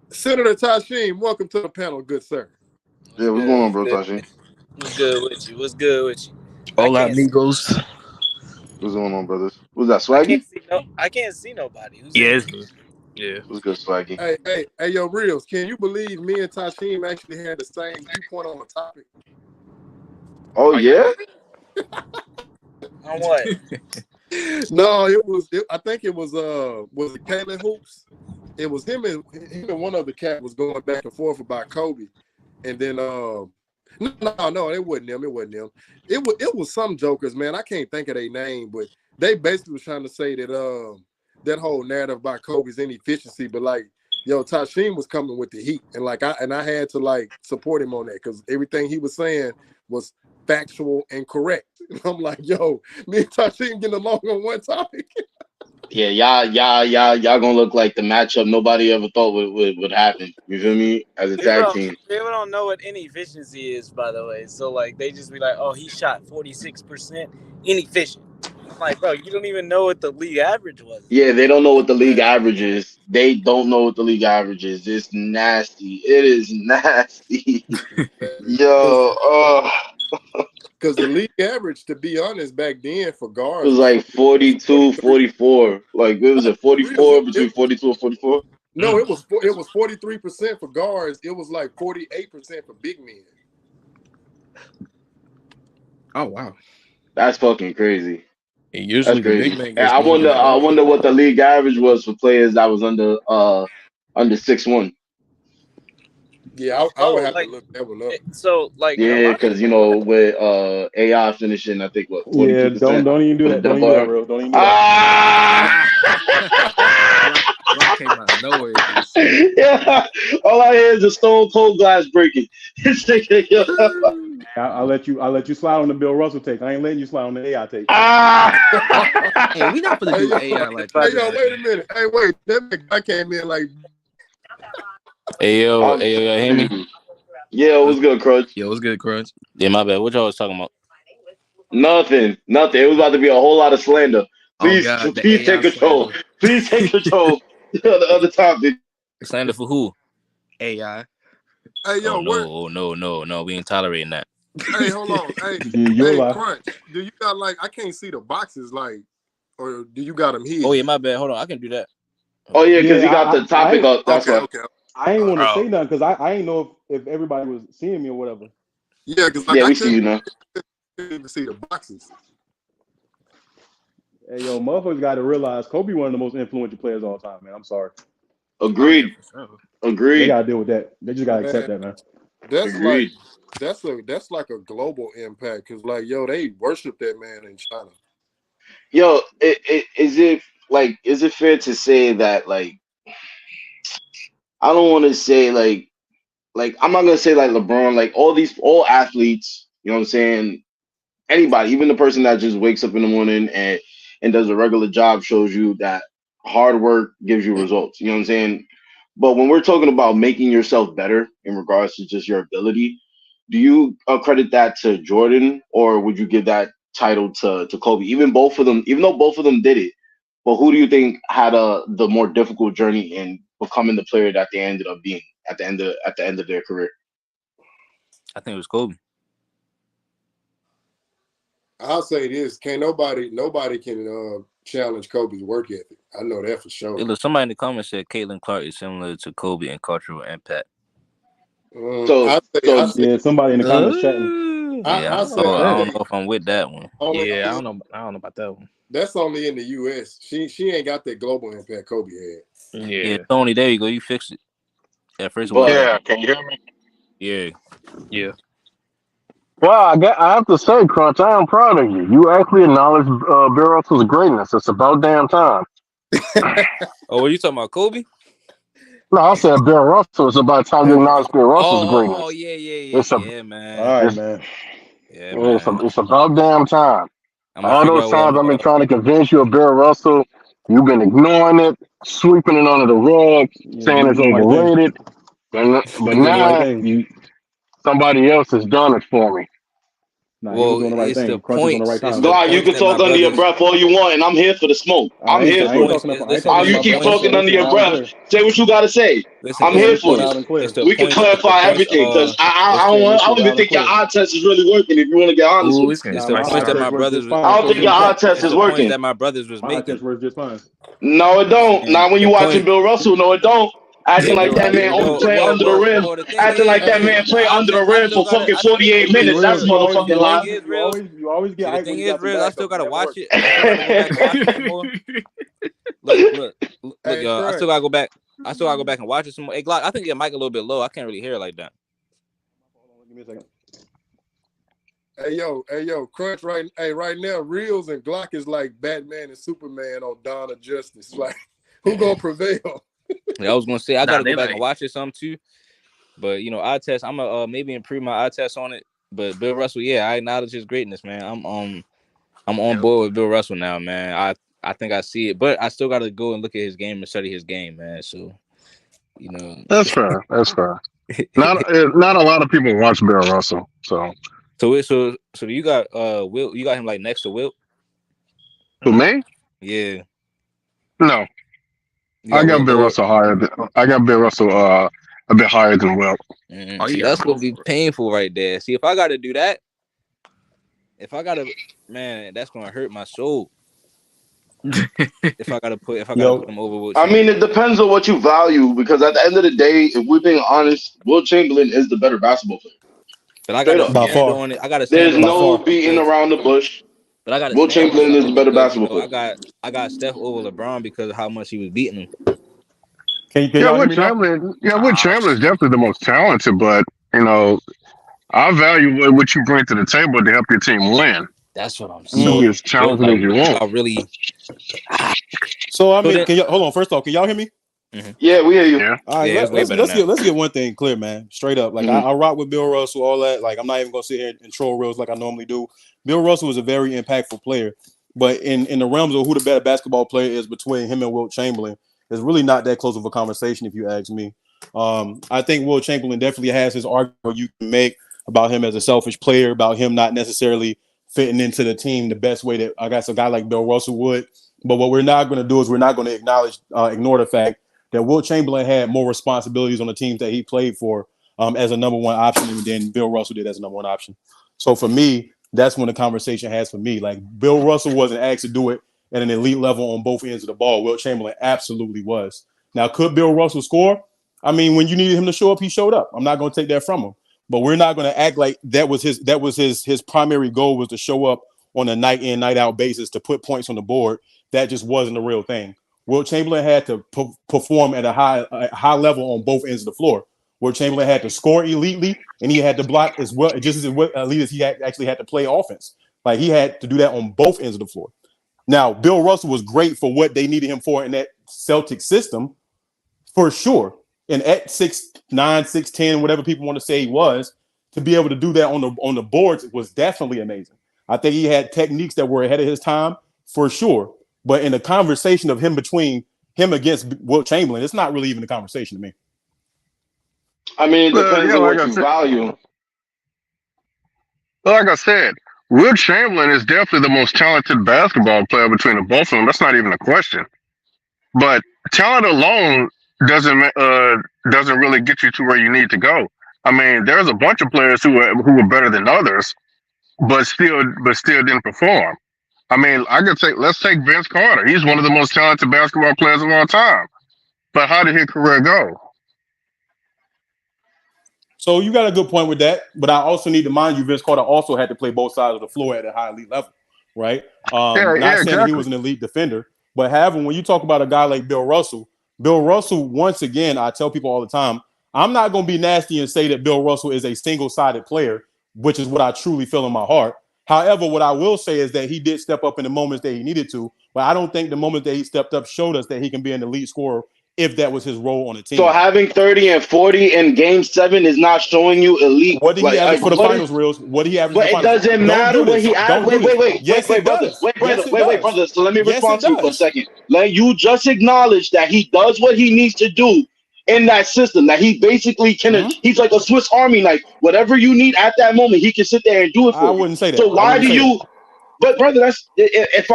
Senator Tashim, welcome to the panel, good sir. Yeah, What's what's good? going on, What's bro, good? Tashi? What's good with you? What's good with you? I Hola, can't see. amigos. What's going on, brothers? Was that I can't Swaggy? see no. I can't see nobody. Who's in Yes. here? Yeah. What's good, Swaggy? Hey, yo, Reels, can you believe me and Tashim actually had the same viewpoint on the topic? Oh yeah. On what? No, I think it was it Kalen Hoops? It was him and one other cat was going back and forth about Kobe, and then no, it wasn't them. It wasn't them. It was some jokers, man. I can't think of their name, but they basically was trying to say that that whole narrative about Kobe's inefficiency, but like yo, Tashim was coming with the heat, and I had to like support him on that because everything he was saying was factual and correct. And I'm like, yo, me and Tashim getting along on one topic. Yeah, y'all gonna look like the matchup nobody ever thought would happen. You feel me? As a tag team. People don't know what inefficiency is, by the way. So like they just be like, oh, he shot 46% inefficient. I'm like, bro, you don't even know what the league average was. Yeah, they don't know what the league average is. They don't know what the league average is. It's nasty. It is nasty. Yo, Because the league average, to be honest, back then for it was guards like was 42, 43. 44. Like it was a For real, 44 between 42 and 44. no, it was 43% for guards. It was like 48% for big men. Oh wow. That's fucking crazy. And That's usually the big crazy. man And gets more than the I guard. wonder what the league average was for players that was under 6'1". Yeah, I would have to look that one up. So like a Yeah, lot of because you know with AI finishing, I think what Yeah, 42% don't even do for the that. Don't double even do that, R. real. Don't even do that. Ah! Rock came out of nowhere. Just Yeah, all I hear is a stone cold glass breaking. It's like, yo. I'll let you slide on the Bill Russell take. I ain't letting you slide on the AI take. Ah! hey, we not gonna Hey, do yo, AI like hey, that. yo, wait a minute. Hey, wait, that guy came in like, Hey yo, hear me? Yeah, what's good, Crutch? Yo, what's good, Crunch? Yeah, my bad. What y'all was talking about? Nothing. It was about to be a whole lot of slander. Oh Please, God, the please take AI control. slander. Please take control. The other topic. Slander for who? AI. hey, Oh yo, what? no. We ain't tolerating that. Hey, hold on. Yeah, you're Hey, alive. Crunch, do you got like, I can't see the boxes, like, or do you got them Oh hidden? yeah, my bad. Hold on, I can do that. Oh yeah, because he Yeah, got the topic up. That's why. Okay. I ain't want to say Oh. nothing because I ain't know if everybody was seeing me or whatever. Yeah, because like Yeah, I we see couldn't you now. even see the boxes. Hey, yo, motherfuckers got to realize Kobe one of the most influential players of all time, man. I'm sorry. Oh yeah, Agreed. for sure. They Agreed. got to deal with that. They just got to accept Man, that, man. that's like Agreed. that's like a global impact because like yo, they worship that man in China. Yo, is it fair to say that like I don't want to say like I'm not gonna say like LeBron, like all athletes, you know what I'm saying? Anybody, even the person that just wakes up in the morning and does a regular job shows you that hard work gives you results. You know what I'm saying? But when we're talking about making yourself better in regards to just your ability, do you credit that to Jordan or would you give that title to Kobe? Even though both of them did it, but who do you think had the more difficult journey in becoming the player that they ended up being at the end of their career? I think it was Kobe. I'll say this: can't nobody can challenge Kobe's work ethic. I know that for sure. Hey, look, somebody in the comments said Caitlin Clark is similar to Kobe in cultural impact. So I say, Yeah, somebody in the comments chatting. Yeah, I say, I don't know if I'm with that one. only, Yeah, I don't know about that one. that's only in the U.S. She ain't got that global impact Kobe had. Yeah, Yeah. Tony, there you go. You fixed it. At first, it but wasn't. Yeah, can you hear me? Yeah. Yeah. Well, I have to say, Crunch, I am proud of you. You actually acknowledge Bill Russell's greatness. It's about damn time. Oh, were you talking about Kobe? No, I said Bill Russell. It's about time you acknowledge Bill Russell's greatness. It's a, Yeah, All man. right, it's, man. Yeah, man. it's about damn time. I'm gonna All figure those out what times I've been I'm. trying to convince you of Bill Russell, you've been ignoring it, sweeping it under the rug, Yeah, saying you it's doing the right thing. overrated. But You doing the right now thing. somebody else has done it for me. Nah, he was Well, doing the right it's thing. the Crunch was on the right points. It's time. the God, you points can that my talk under your brothers. breath all you want, and I'm here for the smoke. I'm It's here the I ain't for it. talking points. about. I ain't Listen, talking it's You about my keep breath. points. talking under Listen your loud and breath. clear. Say what you gotta say. Listen, I'm it's here the Listen for points. it. loud and clear. It's the We can points. It's the clarify points. everything because It's I Listen don't even loud and think your clear. eye test is really working. If you want to get honest Ooh, with me, it's gonna it's Nah, the my start eye points that test my something. works just brothers was. I fine. don't So think do your the eye Cavs. test It's is the points working. that my brothers was My eye test making. works just fine. No, it You know what I'm don't. saying? Now, when The you watching point. Bill Russell, no, it don't. Acting like Bill that Russell. man only Well, play well, under the well, rim. well. The thing Acting like is, that man the play eye under the test. I rim still for gotta. fucking I still 48 See, look. minutes. That's Reels, motherfucking The thing lie. is, real. you always get See, the hyped when thing you is, got some real. I still backup, but gotta never watch work. it. I still gotta go back and watch it some more. Look, Hey, y'all. I still Crunch. gotta go back. I still gotta go back and watch it some more. Hey, Glock. I think your mic a little bit low. I can't really hear it like that. Hold on, give me a second. Hey yo, Crunch right now, Reels and Glock is like Batman and Superman on Dawn of Justice. Like, who gonna prevail? Yeah, I was gonna say I Nah, gotta go they back and like watch it some too. But eye test. I'm gonna maybe improve my eye test on it. But Bill Russell, yeah, I acknowledge his greatness, man. I'm on yep. board with Bill Russell now, man. I think I see it, but I still gotta go and look at his game and study his game, man. So you know. That's fair. That's fair. Not a lot of people watch Bill Russell. So So you got Will? You got him like next to Will? to me, Yeah, no. you I got Will got Bill lower. Russell higher. I got Bill Russell a bit higher than Will. Oh, See, you got that's him gonna over. be painful right there. See, if I gotta do that, if I gotta, man, that's gonna hurt my soul. If I gotta put Yo, him over Will I mean, Chamberlain. it depends on what you value because at the end of the day, if we're being honest, Will Chamberlain is the better basketball player. But I Straight gotta up. by stand far, on it. I gotta stand There's on by no something far. beating because, around the bush. but I gotta Will stand on Chamberlain is the something better because basketball player. I got Steph over LeBron because of how much he was beating him. Can Yeah, y'all hear Will me now? Chamberlain. Yeah, Will Ah, Chamberlain is definitely the most talented, but I value what you bring to the table to help your team win. That's what I'm You can saying. be Mm. as Will, talented like, as you what do want. y'all really? So I So mean, then, can y'all hold on? First off, can y'all hear me? mhm. Yeah, we hear you. Yeah. All right, Yeah, it's way better now. let's get one thing clear, man. Straight up, like Mhm. I rock with Bill Russell, all that. Like I'm not even gonna sit here and troll Reels like I normally do. Bill Russell was a very impactful player, but in the realms of who the better basketball player is between him and Wilt Chamberlain, is really not that close of a conversation if you ask me. I think Wilt Chamberlain definitely has his argument you can make about him as a selfish player, about him not necessarily fitting into the team the best way that I guess a guy like Bill Russell would. But what we're not going to do is we're not going to ignore the fact that Wilt Chamberlain had more responsibilities on the teams that he played for as a number one option than Bill Russell did as a number one option. So for me, that's when the conversation has for me. Like Bill Russell wasn't asked to do it at an elite level on both ends of the ball. Wilt Chamberlain absolutely was. Now, could Bill Russell score? I mean, when you needed him to show up, he showed up. I'm not going to take that from him. But we're not going to act like that was his primary goal was to show up on a night in, night out basis to put points on the board. That just wasn't the real thing. Wilt Chamberlain had to perform at a high level on both ends of the floor. Wilt Chamberlain had to score elitely, and he had to block as well, just as elite as he actually had to play offense. Like he had to do that on both ends of the floor. Now, Bill Russell was great for what they needed him for in that Celtic system, for sure. And at 6'9", 6'10", whatever people want to say he was, to be able to do that on the boards was definitely amazing. I think he had techniques that were ahead of his time, for sure. But in the conversation of him between him against Wilt Chamberlain, it's not really even a conversation to me. I mean, it Well, depends yeah, on what you value. like I said, Will Chamberlain is definitely the most talented basketball player between the both of them. That's not even a question. But talent alone doesn't really get you to where you need to go. I mean, there's a bunch of players who are better than others, but still didn't perform. I mean, let's take Vince Carter. He's one of the most talented basketball players of all time. But how did his career go? So you got a good point with that, but I also need to mind you, Vince Carter also had to play both sides of the floor at a high elite level, right? Yeah, Not yeah, saying that he exactly. was an elite defender, but however, when you talk about a guy like Bill Russell, once again, I tell people all the time, I'm not going to be nasty and say that Bill Russell is a single-sided player, which is what I truly feel in my heart. However, what I will say is that he did step up in the moments that he needed to, but I don't think the moment that he stepped up showed us that he can be an elite scorer if that was his role on the So team. having 30 and 40 in Game 7 is not showing you elite. What did he average for the What is? finals, Reels? What did he average for But the it finals? doesn't Don't matter do what this. he add. Don't do this. Yes, Wait, it brother. does. Yes, it Wait, does. brother. So let me Yes, respond it to you for a does. second. Let you just acknowledge that he does what he needs to do in that system. That he basically can. He's like a Swiss Army knife. Whatever you need at that moment, he can sit there and do it I for you. wouldn't say that. So why do you? But brother, that's if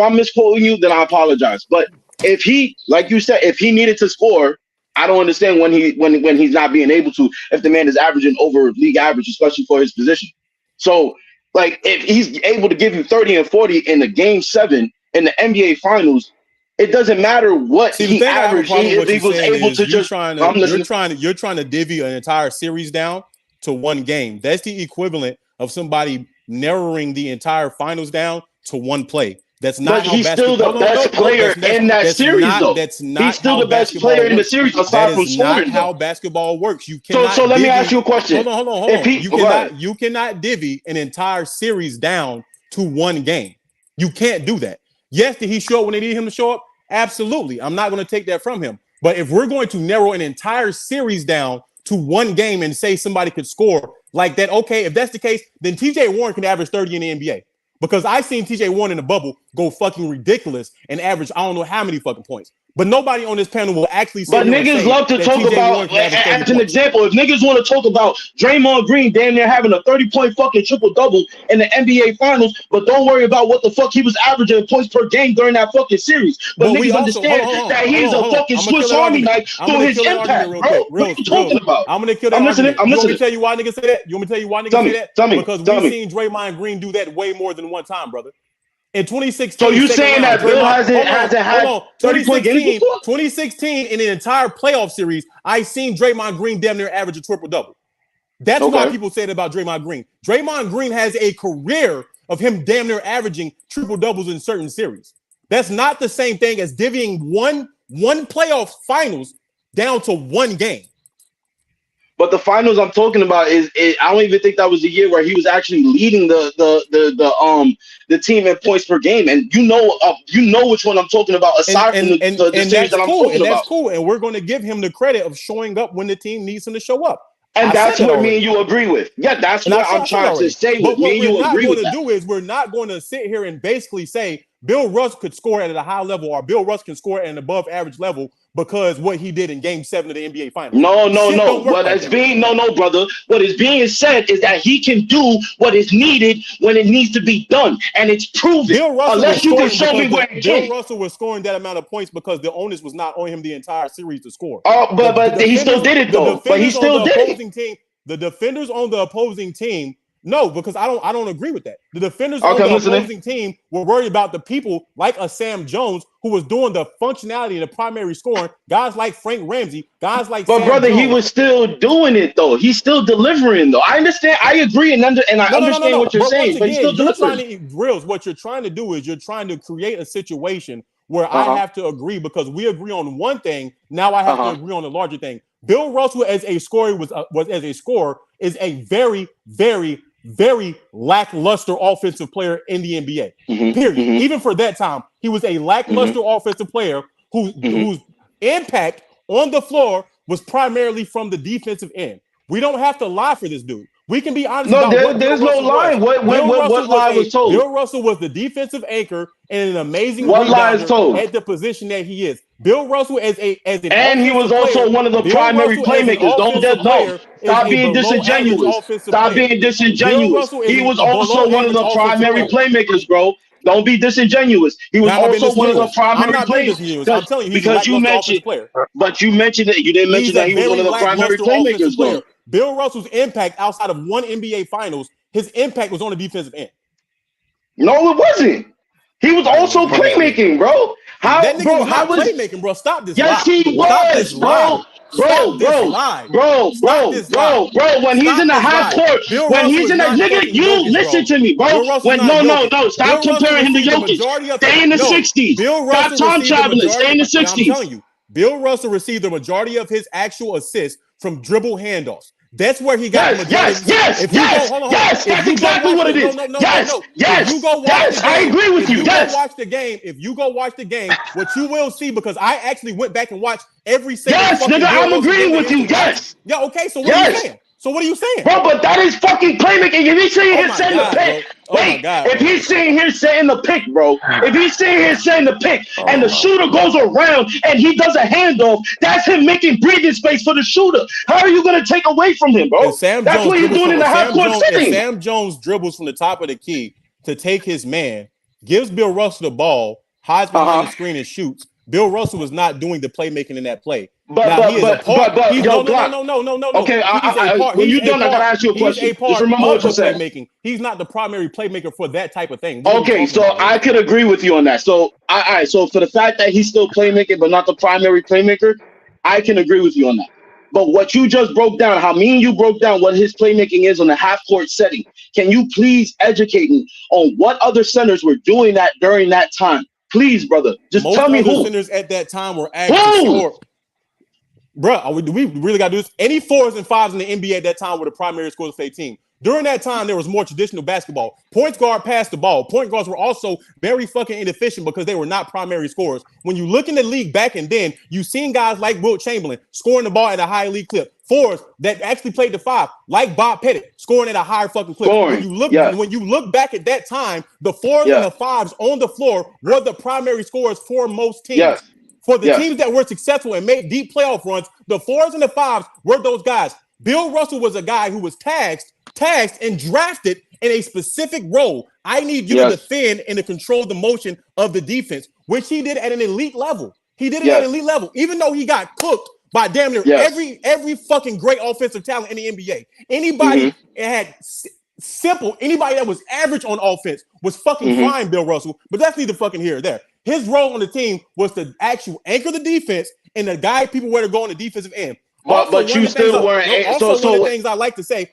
I'm misquoting you, then I apologize. But if he, like you said, if he needed to score, I don't understand when he's not being able to. If the man is averaging over league average, especially for his position. So like if he's able to give you 30 and 40 in the game 7 in the NBA Finals, it doesn't matter what See, the he thing I have a averaged. problem with what He you're was saying able is to just. I'm listening. you're trying to divvy an entire series down to one game. That's the equivalent of somebody narrowing the entire finals down to one play. That's not But how he's still basketball. the best player in that series, though. That's He's not still how the best player basketball in the works. series, That aside from is not scoring, how though. basketball works. You So cannot. let me ask you a question. Hold on. You cannot divvy an entire series down to one game. You can't do that. Yes, did he show up when they needed him to show up? Absolutely. I'm not going to take that from him. But if we're going to narrow an entire series down to one game and say somebody could score like that, okay, if that's the case, then TJ Warren can average 30 in the NBA. Because I've seen TJ Warren in the bubble go fucking ridiculous and average I don't know how many fucking points. But nobody on this panel will actually sit But here and niggas say love to that talk TJ Warren about, can average 30 as an points. example, if niggas want to talk about Draymond Green damn near having a 30-point fucking triple-double in the NBA Finals, but don't worry about what the fuck he was averaging in points per game during that fucking series. But niggas understand that he's a fucking Swiss Army knife through his impact, bro. What are you talking about? I'm going to kill that I'm listening. argument. You want me to tell you why niggas say that? You want me to tell you why niggas say that? Tell me. Because we've seen Draymond Green do that way more than one time, brother. In 2016, so you saying that Bill hasn't had 30-point games before? 2016 in the entire playoff series, I seen Draymond Green damn near average a triple-double. That's why people say that about Draymond Green. Draymond Green has a career of him damn near averaging triple-doubles in certain series. That's not the same thing as divvying one playoff finals down to one game. But the finals I'm talking about I don't even think that was the year where he was actually leading the team in points per game. And you know which one I'm talking about aside from the series that I'm talking about. That's cool. And we're going to give him the credit of showing up when the team needs him to show up. And that's what me and you agree with. Yeah, that's what I'm trying to say. But me and you agree with that. What we're not going to do is we're not going to sit here and basically say Bill Russell could score at a high level or Bill Russell can score at an above average level because what he did in Game 7 of the NBA Finals. No. Brother. What is being said is that he can do what is needed when it needs to be done, and it's proven. Bill Russell unless you can show me where Bill Russell was scoring that amount of points because the onus was not on him the entire series to score. But he still did it though. But he still did it. The defenders on the opposing team. No, because I don't agree with that. The defenders on the opposing team were worried about the people like a Sam Jones who was doing the functionality and the primary scoring. Guys like Frank Ramsey, guys like. But Sam brother, Jones. he was still doing it though. He's still delivering though. I understand. I agree and I understand what you're saying. But he's still delivering. What you're trying to do is you're trying to create a situation where I have to agree because we agree on one thing. Now I have to agree on a larger thing. Bill Russell as a scorer is a very, very, very lackluster offensive player in the NBA. Period. Even for that time, he was a lackluster offensive player whose impact on the floor was primarily from the defensive end. We don't have to lie for this dude. We can be honest. There's no lie. What lie was told? Bill Russell was the defensive anchor and an amazing lie is told at the position that he is. Bill Russell and he was also one of the primary playmakers. Stop being disingenuous. Stop being disingenuous. He was also one of the primary playmakers, bro. Don't be disingenuous. He was also one of the primary playmakers. I'm telling you, because you mentioned, but you mentioned that you didn't mention that he was one of the primary playmakers, though. Bill Russell's impact outside of one NBA Finals, his impact was on the defensive end. No, it wasn't. He was also playmaking, bro. How was playmaking, bro? Stop this. Yes, he was, bro. Bro. When he's in the half court, when he's in the nigga, you listen to me, bro. Stop comparing him to Jokic. Stay in the 60s. Stop time traveling. Stay in the 60s. I'm telling you, Bill Russell received the majority of his actual assists from dribble handoffs. That's where he got the majority. Yes. That's exactly what it is. Yes. I agree with you. If you go watch the game, what you will see, because I actually went back and watched every single. Yes, nigga, I'm agreeing with you. Yes. Yeah. Okay. So what are you saying? So what are you saying? Bro, but that is fucking playmaking. If he's sitting Oh here my setting the God, pick, bro. Oh my wait. God, If bro. he's sitting here setting the pick, bro. If he's sitting here setting the pick, and Oh the my shooter goes around and he does a handoff, that's him making breathing space for the shooter. How are you gonna take away from him, bro? If Sam That's Jones what he's dribbles doing from in the half court if setting. Sam Jones dribbles from the top of the key to take his man, gives Bill Russell the ball, hides behind Uh the huh. screen and shoots, Bill Russell is not doing the playmaking in that play. But Now he but is a but part. but but He's yo, Glock. no. Okay, He's a part. when you're done, I gotta ask you a He's a question. Just part remember of what you the said. playmaking. He's not the primary playmaker for that type of thing. What are we Okay, talking so about right I now? could agree with you on that. So all right, so for the fact that he's still playmaking but not the primary playmaker, I can agree with you on that. But what you just broke down, how me and you broke down what his playmaking is on the half court setting, can you please educate me on what other centers were doing that during that time? Please, brother, just Most tell me other who. centers at that time were asked to Who? score. Bro, do we really got to do this? Any fours and fives in the NBA at that time were the primary scorers of their team. During that time, there was more traditional basketball. Point guard passed the ball. Point guards were also very fucking inefficient because they were not primary scorers. When you look in the league back and then, you've seen guys like Wilt Chamberlain scoring the ball at a high elite clip. Fours that actually played the five, like Bob Pettit, scoring at a higher fucking clip. Scoring. Yeah. When you look back at that time, the fours and Yeah. the fives on the floor were the primary scorers for most teams. Yes. For the Yes. teams that were successful and made deep playoff runs, the fours and the fives were those guys. Bill Russell was a guy who was tasked and drafted in a specific role. I need you to Yes. defend and to control the motion of the defense, which he did at an elite level. He did it at an Yes. elite level, even though he got cooked by damn near Yes. every fucking great offensive talent in the NBA. Anybody Mhm. had anybody that was average on offense was fucking Mhm. fine, Bill Russell, but that's neither fucking here or there. His role on the team was to actually anchor the defense and to guide people where to go on the defensive end. But Also, but you still weren't. one of the So things I like to say,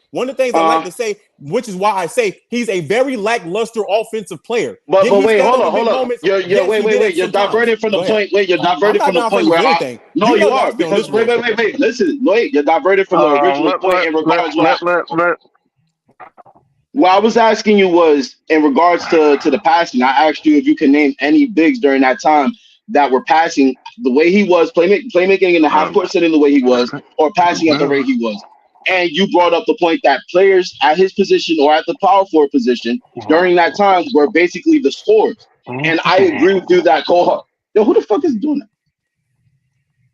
which is why I say he's a very lackluster offensive player. Did but he wait, step hold up on, in big hold on. moments? You're Yes, wait, he wait, did wait. at You're some times. diverting from the Go ahead. point. Wait, you're I'm diverting not from the down for point lose where anything. no, You you know that I are stay on because this bullshit. wait. Listen, wait. You're diverting from the original let point let in let regards let let what I was asking you was in regards to the passing. I asked you if you can name any bigs during that time that were passing the way he was, playmaking in the half court setting the way he was, or passing at the rate he was. And you brought up the point that players at his position or at the power forward position during that time were basically the scorers. And I agree with you that cohort. Yo, who the fuck is doing that?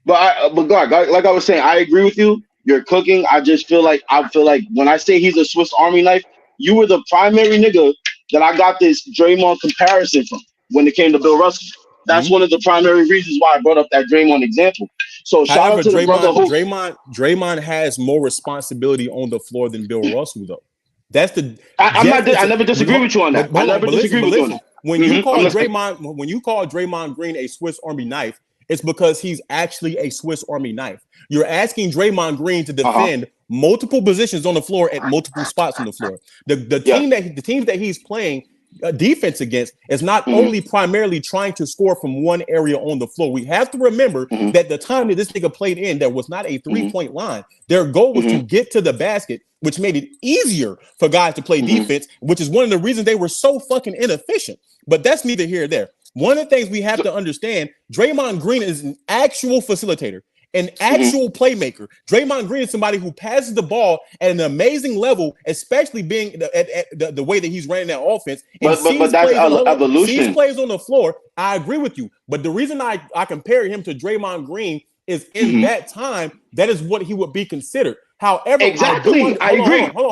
But God, like I was saying, I agree with you. You're cooking. I feel like when I say he's a Swiss Army knife, you were the primary nigga that I got this Draymond comparison from when it came to Bill Russell. That's Mhm. one of the primary reasons why I brought up that Draymond example. So shout out However, to the brother who Draymond has more responsibility on the floor than Bill Russell, though. That's the I never disagree with you on that. but I hold on, never disagree but with you on listen. that. I'm listening. When you call Draymond Green a Swiss Army knife, it's because he's actually a Swiss Army knife. You're asking Draymond Green to Uh-huh. defend multiple positions on the floor at multiple spots on the floor. The Yes. teams that he's playing defense against is not Mhm. only primarily trying to score from one area on the floor. We have to remember Mhm. that the time that this nigga played in, there was not a Mhm. 3-point line. Their goal was to Mhm. get to the basket, which made it easier for guys to play Mhm. defense, which is one of the reasons they were so fucking inefficient. But that's neither here nor there. One of the things we have to understand, Draymond Green is an actual facilitator, an Mhm. actual playmaker. Draymond Green is somebody who passes the ball at an amazing level, especially being at the way that he's running that offense and But that's sees evolution. plays on the floor. I agree with you. But the reason I compare him to Draymond Green is in Mhm. that time, that is what he would be considered. However, Exactly. I agree. hold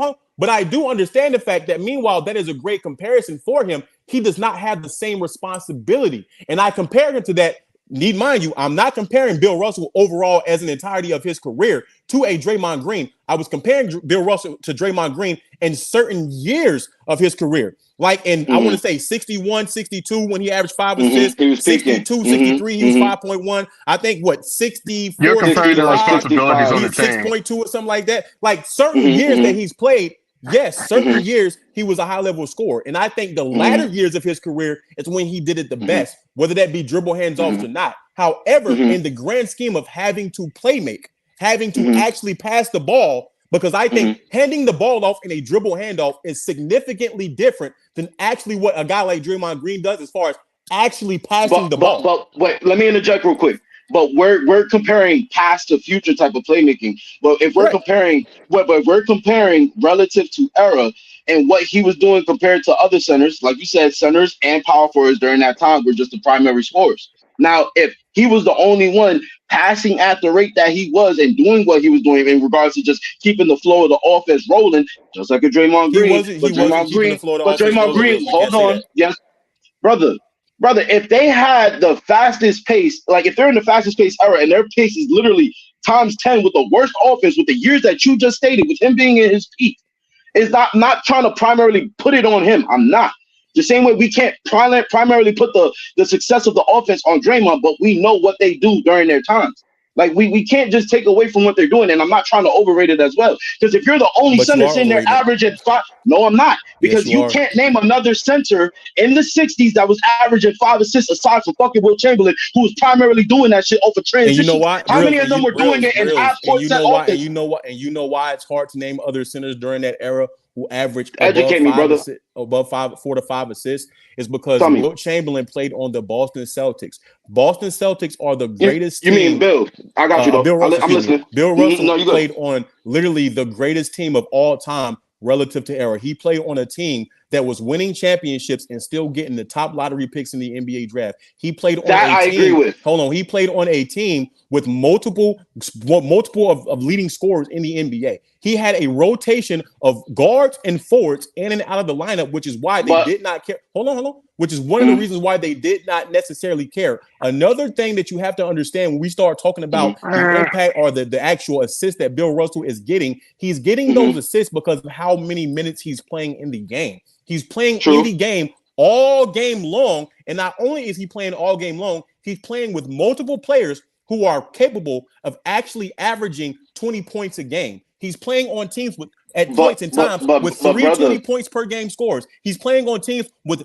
on. But I do understand the fact that meanwhile, that is a great comparison for him. He does not have the same responsibility. And I compare him to that. Need mind you, I'm not comparing Bill Russell overall as an entirety of his career to a Draymond Green. I was comparing Bill Russell to Draymond Green in certain years of his career. Like in, I want to say 61, 62 when he averaged 5 assists, He was peaking. 62, 63, he was 5.1. I think what, you're 64, comparing the 65, responsibilities on the he's team. 6.2 or something like that. Like certain years that he's played, yes, certain years he was a high level scorer. And I think the latter years of his career is when he did it the best, whether that be dribble hands-offs or not. However, in the grand scheme of having to play make, having to actually pass the ball, because I think handing the ball off in a dribble handoff is significantly different than actually what a guy like Draymond Green does as far as actually passing the ball. But wait, let me interject real quick. but we're comparing past to future type of playmaking. But if we're Correct. comparing but if we're comparing relative to era and what he was doing compared to other centers, like you said, centers and power forwards during that time were just the primary scorers. Now, if he was the only one passing at the rate that he was and doing what he was doing in regards to just keeping the flow of the offense rolling, just like a Draymond He Green, wasn't. He but wasn't Draymond keeping the Green, flow of the but offense Draymond rolling, Green, Bills. We can't hold say on, that. yes, brother, if they had the fastest pace, like if they're in the fastest pace era and their pace is literally times 10 with the worst offense with the years that you just stated, with him being in his peak, is not trying to primarily put it on him. I'm not. The same way we can't primarily put the success of the offense on Draymond, but we know what they do during their times. Like we can't just take away from what they're doing, and I'm not trying to overrate it as well. Because if you're the only But you center are sitting there overrating it. averaging five, no, I'm not. Yes, Because you you are. can't name another center in the '60s that was averaging 5 assists aside from fucking Will Chamberlain, who was primarily doing that shit over And you know transitions. why, How Grills, many of and them you were doing it in Grills, half and court you set know why, and offense? you know what, and you know why it's hard to name other centers during that era who averaged above Educate me, brother. above 4 to 5 assists is because Tell me. Wilt Chamberlain played on the Boston Celtics. Boston Celtics are the You, greatest you mean team. Bill? I got you though. Bill Russell, I'm excuse me. listening. Bill No, Russell you good. played on literally the greatest team of all time relative to era. He played on a team that was winning championships and still getting the top lottery picks in the NBA draft. He played on That a I agree team. with. Hold on. He played on a team with multiple of leading scorers in the NBA. He had a rotation of guards and forwards in and out of the lineup, which is why they But did not care. Hold on. Which is one of the reasons why they did not necessarily care. Another thing that you have to understand when we start talking about the impact or the actual assist that Bill Russell is getting, he's getting those assists because of how many minutes he's playing in the game. He's playing in true. the game all game long. And not only is he playing all game long, he's playing with multiple players who are capable of actually averaging 20 points a game. He's playing on teams at points and times with three brother, 20 points per game scores. He's playing on teams with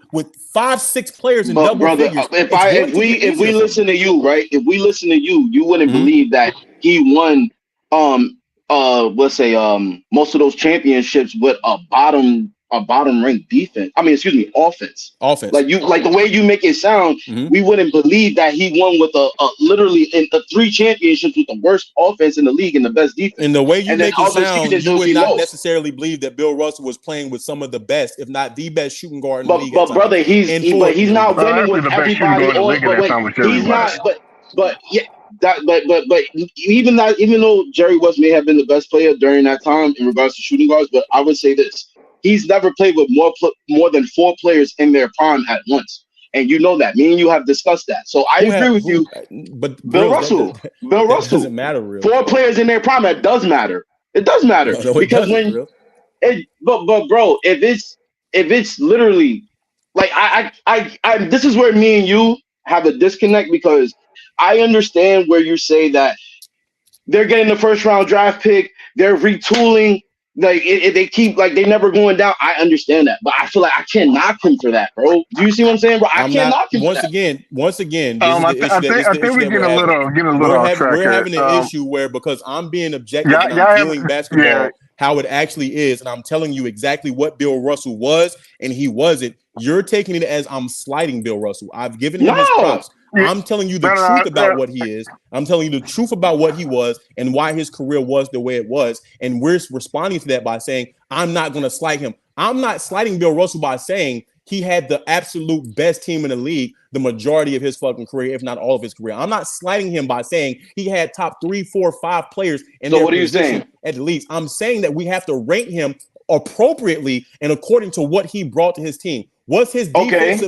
5-6 players in but double brother, figures. It's going to get if easier we for him. listen to you, right? If we listen to you, you wouldn't Mhm. believe that he won let's say most of those championships with a bottom ranked defense. I mean, excuse me, offense. Offense. Like the way you make it sound, we wouldn't believe that he won with a literally in the 3 championships with the worst offense in the league and the best defense. And the way you And then make it other sound, seasons you you'll would see not lows. necessarily believe that Bill Russell was playing with some of the best, if not the best shooting guard in the But league at brother, times. he's not Well, winning actually, with the best shooting everybody guard in the on. league at But that wait, time was Jerry he's West. not. But yeah, but even though Jerry West may have been the best player during that time in regards to shooting guards, but I would say this: he's never played with more than 4 players in their prime at once. And you know that. Me and you have discussed that. So I agree with you. But Bill Grills, Russell. Bill that Russell. doesn't matter, Real. 4 players in their prime. That does matter. It does matter No, it because doesn't, when Real. but bro, if it's literally like this is where me and you have a disconnect because I understand where you say that they're getting the first round draft pick, they're retooling, like they keep like they never going down. I understand that, but I feel like I can't knock him for that, bro. Do you see what I'm saying, bro? I I'm can't not. knock him for that. Once again, this is the issue that this is I the think issue we that we're having. get a little off track We're here. having an issue where because I'm being objective Y'all, and I'm y'all have, viewing yeah, basketball how it actually is, and I'm telling you exactly what Bill Russell was and he wasn't. You're taking it as I'm slighting Bill Russell. I've given him his No, props. yeah, I'm telling you the no, no, truth about what he is. I'm telling you the truth about what he was and why his career was the way it was. And we're responding to that by saying, I'm not going to slight him. I'm not slighting Bill Russell by saying he had the absolute best team in the league the majority of his fucking career, if not all of his career. I'm not slighting him by saying he had top 3, 4, 5 players in so their what are you position saying? at least. I'm saying that we have to rank him appropriately and according to what he brought to his team. Was his Okay,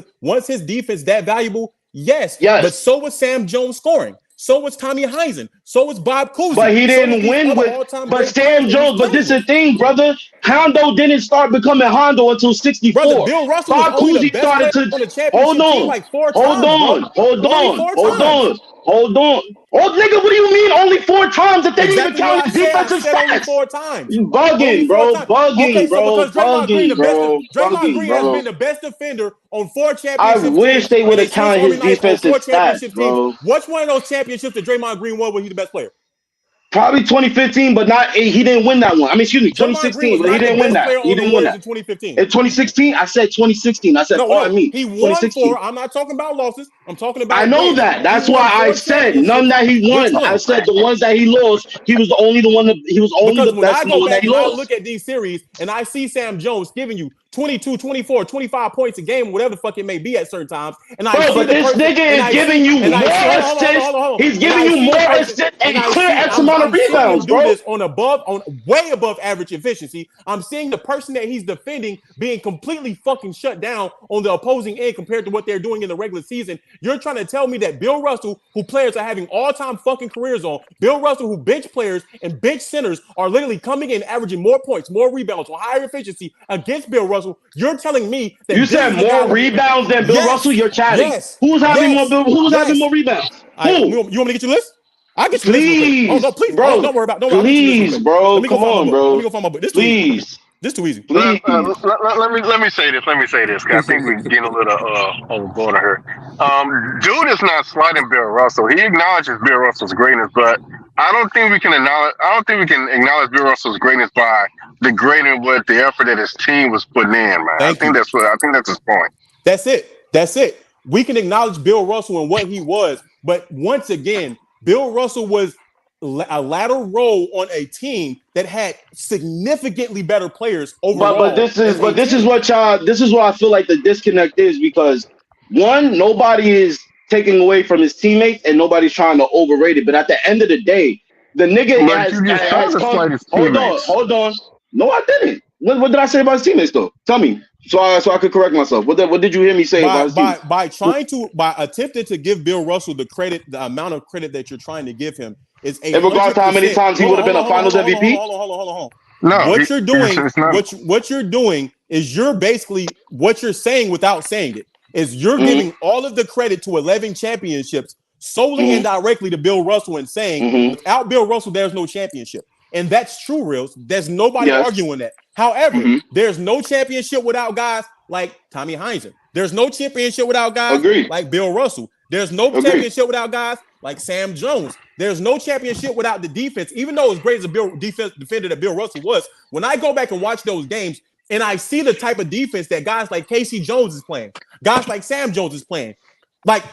defense that valuable? Yes, but yes, so was Sam Jones scoring. So was Tommy Heisen. So was Bob Cousy. but he So was didn't these win other with. all-time But great players Sam that he's Jones, but playing this is with. the thing, brother. Hondo didn't start becoming Hondo until Brother, '64. Bill Russell was Bob only the Cousy best player started to on the hold championship team on, like 4 hold times, bro. on, hold Only on, 4 hold times. on, hold on. Oh, nigga, what do you mean only 4 times if they didn't even Exactly what count I his said. I defensive said only stats? 4 times. You Only bugging, 4 bro, times. Okay, bugging, so bro, because bugging, bro, Draymond bugging, Green has bro. been the best defender on 4 I championships wish they in would a have Swiss counted Army his knife on defensive 4 stats, championship teams. bro. Which one of those championships that Draymond Green won was he the best player? Probably 2015, but not. He didn't win that one. I mean, excuse me, Draymond Green 2016, was but he not the didn't win best that. player He on the didn't win Warriors that. in 2015. In 2016, I said 2016. I said, pardon me, He won 2016. 4. I'm not talking about losses. I'm talking I about know wins. that. He That's won why I 4 said none championships. that he Which won. I one? said the ones that he lost, he was the only the one. He was only Because the when best I in the go one that back he and I look lost. at these series and I see Sam Jones giving you 22, 24, 25 points a game, whatever the fuck it may be at certain times, and I Bro, see but the this person, nigga and is I giving see, you and I see, more hold assists. on, He's and giving I you see more the person, assists and and I clear see, X amount of I'm seeing him rebounds, do bro. this on way above average efficiency. I'm seeing the person that he's defending being completely fucking shut down on the opposing end compared to what they're doing in the regular season. You're trying to tell me that Bill Russell, who players are having all-time fucking careers on, Bill Russell, who bench players and bench centers are literally coming in averaging more points, more rebounds, or higher efficiency against Bill Russell. You're telling me You that this said is the guy more who, rebounds than Bill Russell. yes, You're chatting. yes, Who's having more? yes, Who's having more yes. rebounds? You Who? want me to get your list? I'll get your list real quick. Oh no, Please, please. Oh, bro. don't worry about. Don't worry. I'll get your list real Please, quick. bro. Let me go Come find my on, book. Let me bro. go find my book. This too easy. Please, This too easy. please. Let me say this. Let me say this. 'Cause I think we're getting a little overboard on here. Dude is not slighting Bill Russell. He acknowledges Bill Russell's greatness, but I don't think we can acknowledge. I don't think we can acknowledge Bill Russell's greatness by degrading what the effort that his team was putting in. Man, Thank you. I think that's his point. That's it. That's it. We can acknowledge Bill Russell and what he was, but once again, Bill Russell was a lateral role on a team that had significantly better players But overall as a this is team. what y'all. This is what I feel like the disconnect is because one, nobody is taking away from his teammates and nobody's trying to overrate it. But at the end of the day, the nigga But you just tried has to come. slight his Hold on, teammates. hold on. No, I didn't. What did I say about his teammates though? Tell me, so I could correct myself. What did you hear me say about his teammates? By attempting to give Bill Russell the credit, the amount of credit that you're trying to give him is In regards to how many 100%. times he would have been a Finals MVP. Hold on. No, What you're doing, it's not. what you're doing is you're basically what you're saying without saying it is you're giving all of the credit to 11 championships solely and directly to Bill Russell and saying without Bill Russell there's no championship. And that's true, Reels. There's nobody Yes. arguing that. However, there's no championship without guys like Tommy Heinsohn. There's no championship without guys Agreed. like Bill Russell. There's no Agreed. championship without guys like Sam Jones. There's no championship without the defense. Even though as great as a defender that Bill Russell was, when I go back and watch those games and I see the type of defense that guys like Casey Jones is playing, guys like Sam Jones is playing, like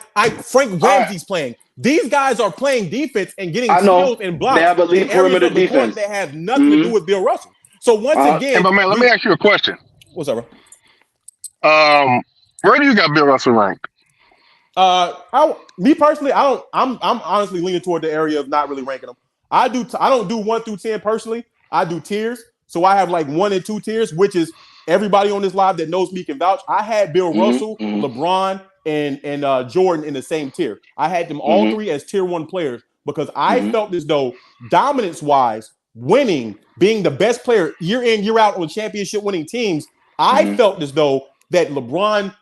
Frank Ramsey's playing. These guys are playing defense and getting steals and blocks they have elite in areas perimeter of the court defense. that have nothing to do with Bill Russell. So once Hey, again, but man, let me ask you a question. what's up, bro? Where do you got Bill Russell ranked? Me personally, I'm honestly leaning toward the area of not really ranking them. I don't do 1 through 10 personally. I do tiers. So I have like 1 and 2 tiers, which is everybody on this live that knows me can vouch. I had Bill Russell, LeBron, and Jordan in the same tier. I had them all three as tier 1 players because I felt as though dominance wise, winning, being the best player year in, year out on championship winning teams, I felt as though that LeBron,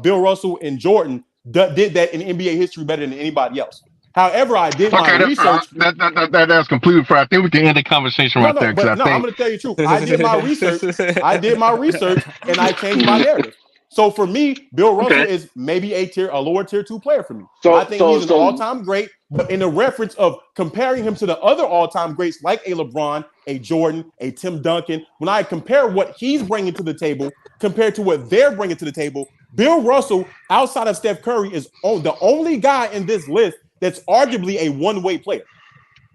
Bill Russell, and Jordan did that in NBA history better than anybody else. However, I did my research. That's completely fair. I think we can end the conversation right there. I'm going to tell you the truth. I did my research. And I changed my narrative. So for me, Bill Russell is maybe a lower tier 2 player for me. I think he's an all-time great, but in the reference of comparing him to the other all-time greats like a LeBron, a Jordan, a Tim Duncan, when I compare what he's bringing to the table compared to what they're bringing to the table, Bill Russell, outside of Steph Curry, is the only guy in this list that's arguably a one-way player.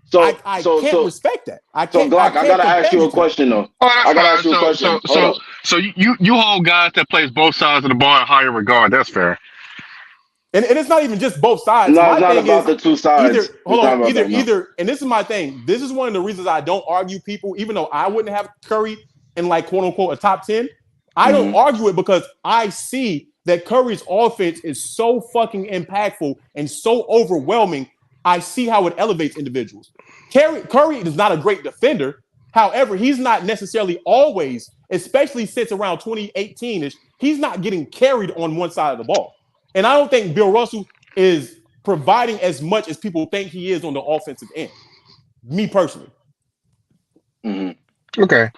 So I can't respect that. I can't. Glock, I gotta ask you a question though. I gotta ask you a question. So you hold guys that plays both sides of the ball in higher regard. That's fair. And it's not even just both sides. No, it's not about the two sides. Either. And this is my thing. This is one of the reasons I don't argue people, even though I wouldn't have Curry in like quote unquote a top 10. I don't argue it because I see that Curry's offense is so fucking impactful and so overwhelming. I see how it elevates individuals. Curry is not a great defender. However, he's not necessarily always, especially since around 2018-ish, he's not getting carried on one side of the ball. And I don't think Bill Russell is providing as much as people think he is on the offensive end. Me personally. Okay.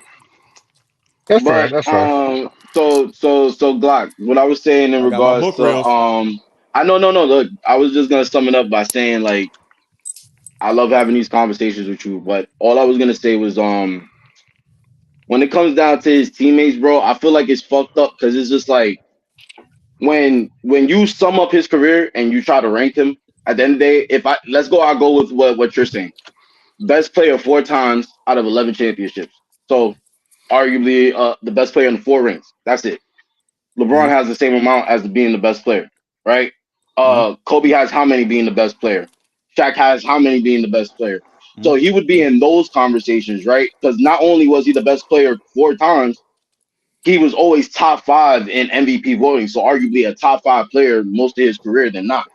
That's right. That's right. So Glock, what I was saying in regards to I know. Look, I was just gonna sum it up by saying like I love having these conversations with you. But all I was gonna say was when it comes down to his teammates, bro, I feel like it's fucked up because it's just like when you sum up his career and you try to rank him at the end of the day, if I let's go, I'll go with what you're saying. Best player 4 times out of 11 championships. So arguably the best player in the 4 rings. That's it. LeBron Mm-hmm. has the same amount as being the best player, right? Mm-hmm. Kobe has how many being the best player? Shaq has how many being the best player? So he would be in those conversations, right? Because not only was he the best player 4 times, he was always top 5 in MVP voting. So arguably a top 5 player most of his career than not.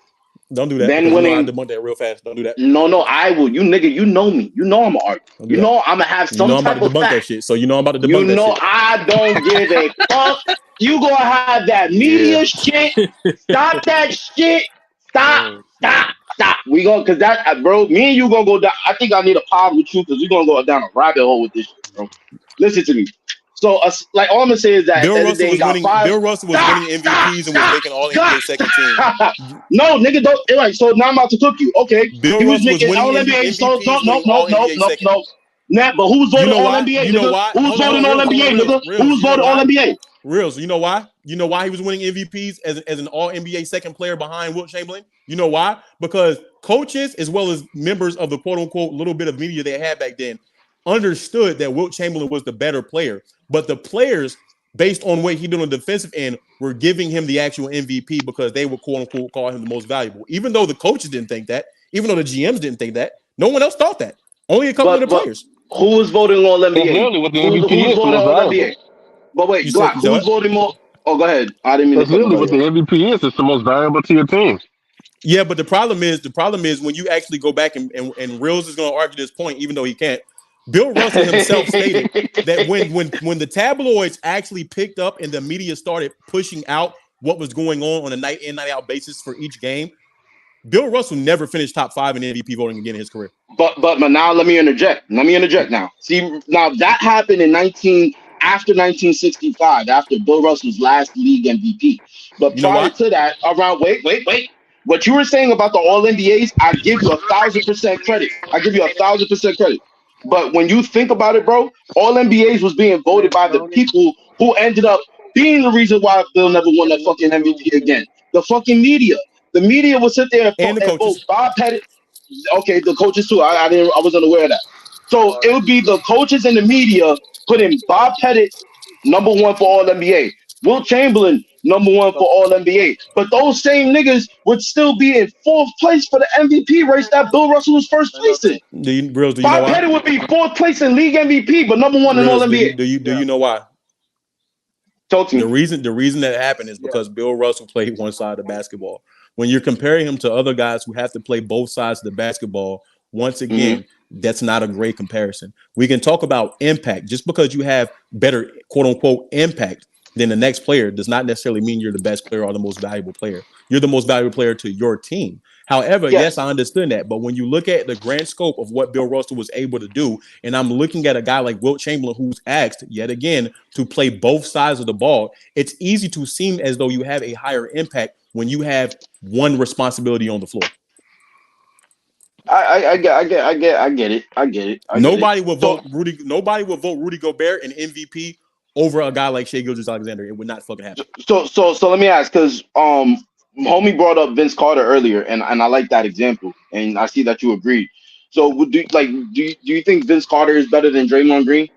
Don't do that Then because you know I winning debunk that real fast. Don't do that. no, I will. You nigga, you know me. You know I'm an argue. Don't do You that. know I'm gonna have You know some I'm about type to of debunk that fact. shit. So you know I'm about to You debunk that know shit. I don't give a fuck. You gonna have that Yeah. media shit. Stop that shit. Stop. Oh Stop. man. Stop. We gonna cause that bro, me and you gonna go down. I think I need a pod with you because we gonna go down a rabbit hole with this shit, bro. Listen to me. So like all I'm gonna say is that at Bill the end of the Russell day, he was got winning. 5. Bill Russell was Stop, winning stop, MVPs and was stop, making All stop. NBA second team. No, nigga, don't. All right, so now I'm about to cook you. Okay, Bill he was Russell was making winning All NBA. So no, MVPs, no, winning no, All no, NBA no, second. no. Nah, but who's You voting know All why? NBA, You know nigga? why? Who's Hold voting on, All Reels. Hold on, NBA, Reels. nigga? Reels. Who's You know voting All why? NBA? Reels. You know why? You know why he was winning MVPs as an All NBA second player behind Wilt Chamberlain? You know why? Because coaches as well as members of the quote unquote little bit of media they had back then understood that Wilt Chamberlain was the better player, but the players, based on what he did on the defensive end, were giving him the actual MVP because they would quote unquote call him the most valuable. Even though the coaches didn't think that, even though the GMs didn't think that, no one else thought that. Only a couple of the But players. who was voting All That's NBA? literally what the Who's MVP is, the voting most All valuable. NBA? But wait, Glock, You said who's what? voting more? Oh, go ahead. I didn't mean to That's cut literally nobody what the off. MVP is. It's the most valuable to your team. Yeah, but the problem is when you actually go back and Reels is going to argue this point, even though he can't. Bill Russell himself stated that when the tabloids actually picked up and the media started pushing out what was going on a night in night out basis for each game, Bill Russell never finished top 5 in MVP voting again in his career. But now let me interject. Let me interject now. See, now that happened in 1965, after Bill Russell's last league MVP. But You know prior why? to that, around wait. What you were saying about the All NBAs, I give you 1,000% credit. I give you 1,000% credit. But when you think about it, bro, All NBAs was being voted by the people who ended up being the reason why Bill never won that fucking MVP again. The fucking media. The media would sit there And the and vote coaches. Bob Pettit. Okay, the coaches too. I wasn't aware of that. So it would be the coaches and the media putting Bob Pettit #1 for All NBA, Will Chamberlain #1 for All NBA. But those same niggas would still be in 4th place for the MVP race that Bill Russell was 1st place in. Reels, do you know Bob why? Pettit would be 4th place in league MVP, but #1 in All Reels, NBA. do you know why? Talk to me. The reason that happened is because Bill Russell played one side of basketball. When you're comparing him to other guys who have to play both sides of the basketball, once Mm-hmm. again, that's not a great comparison. We can talk about impact. Just because you have better quote unquote impact than the next player does not necessarily mean you're the best player or the most valuable player. You're the most valuable player to your team. However, yes, Yes. I understand that. But when you look at the grand scope of what Bill Russell was able to do, and I'm looking at a guy like Wilt Chamberlain, who's asked yet again to play both sides of the ball, it's easy to seem as though you have a higher impact when you have one responsibility on the floor. I get it. Nobody would So vote Rudy. Nobody would vote Rudy Gobert an MVP over a guy like Shai Gilgeous-Alexander. It would not fucking happen. so let me ask, because homie brought up Vince Carter earlier, and I like that example, and I see that you agreed. So do you think Vince Carter is better than Draymond Green?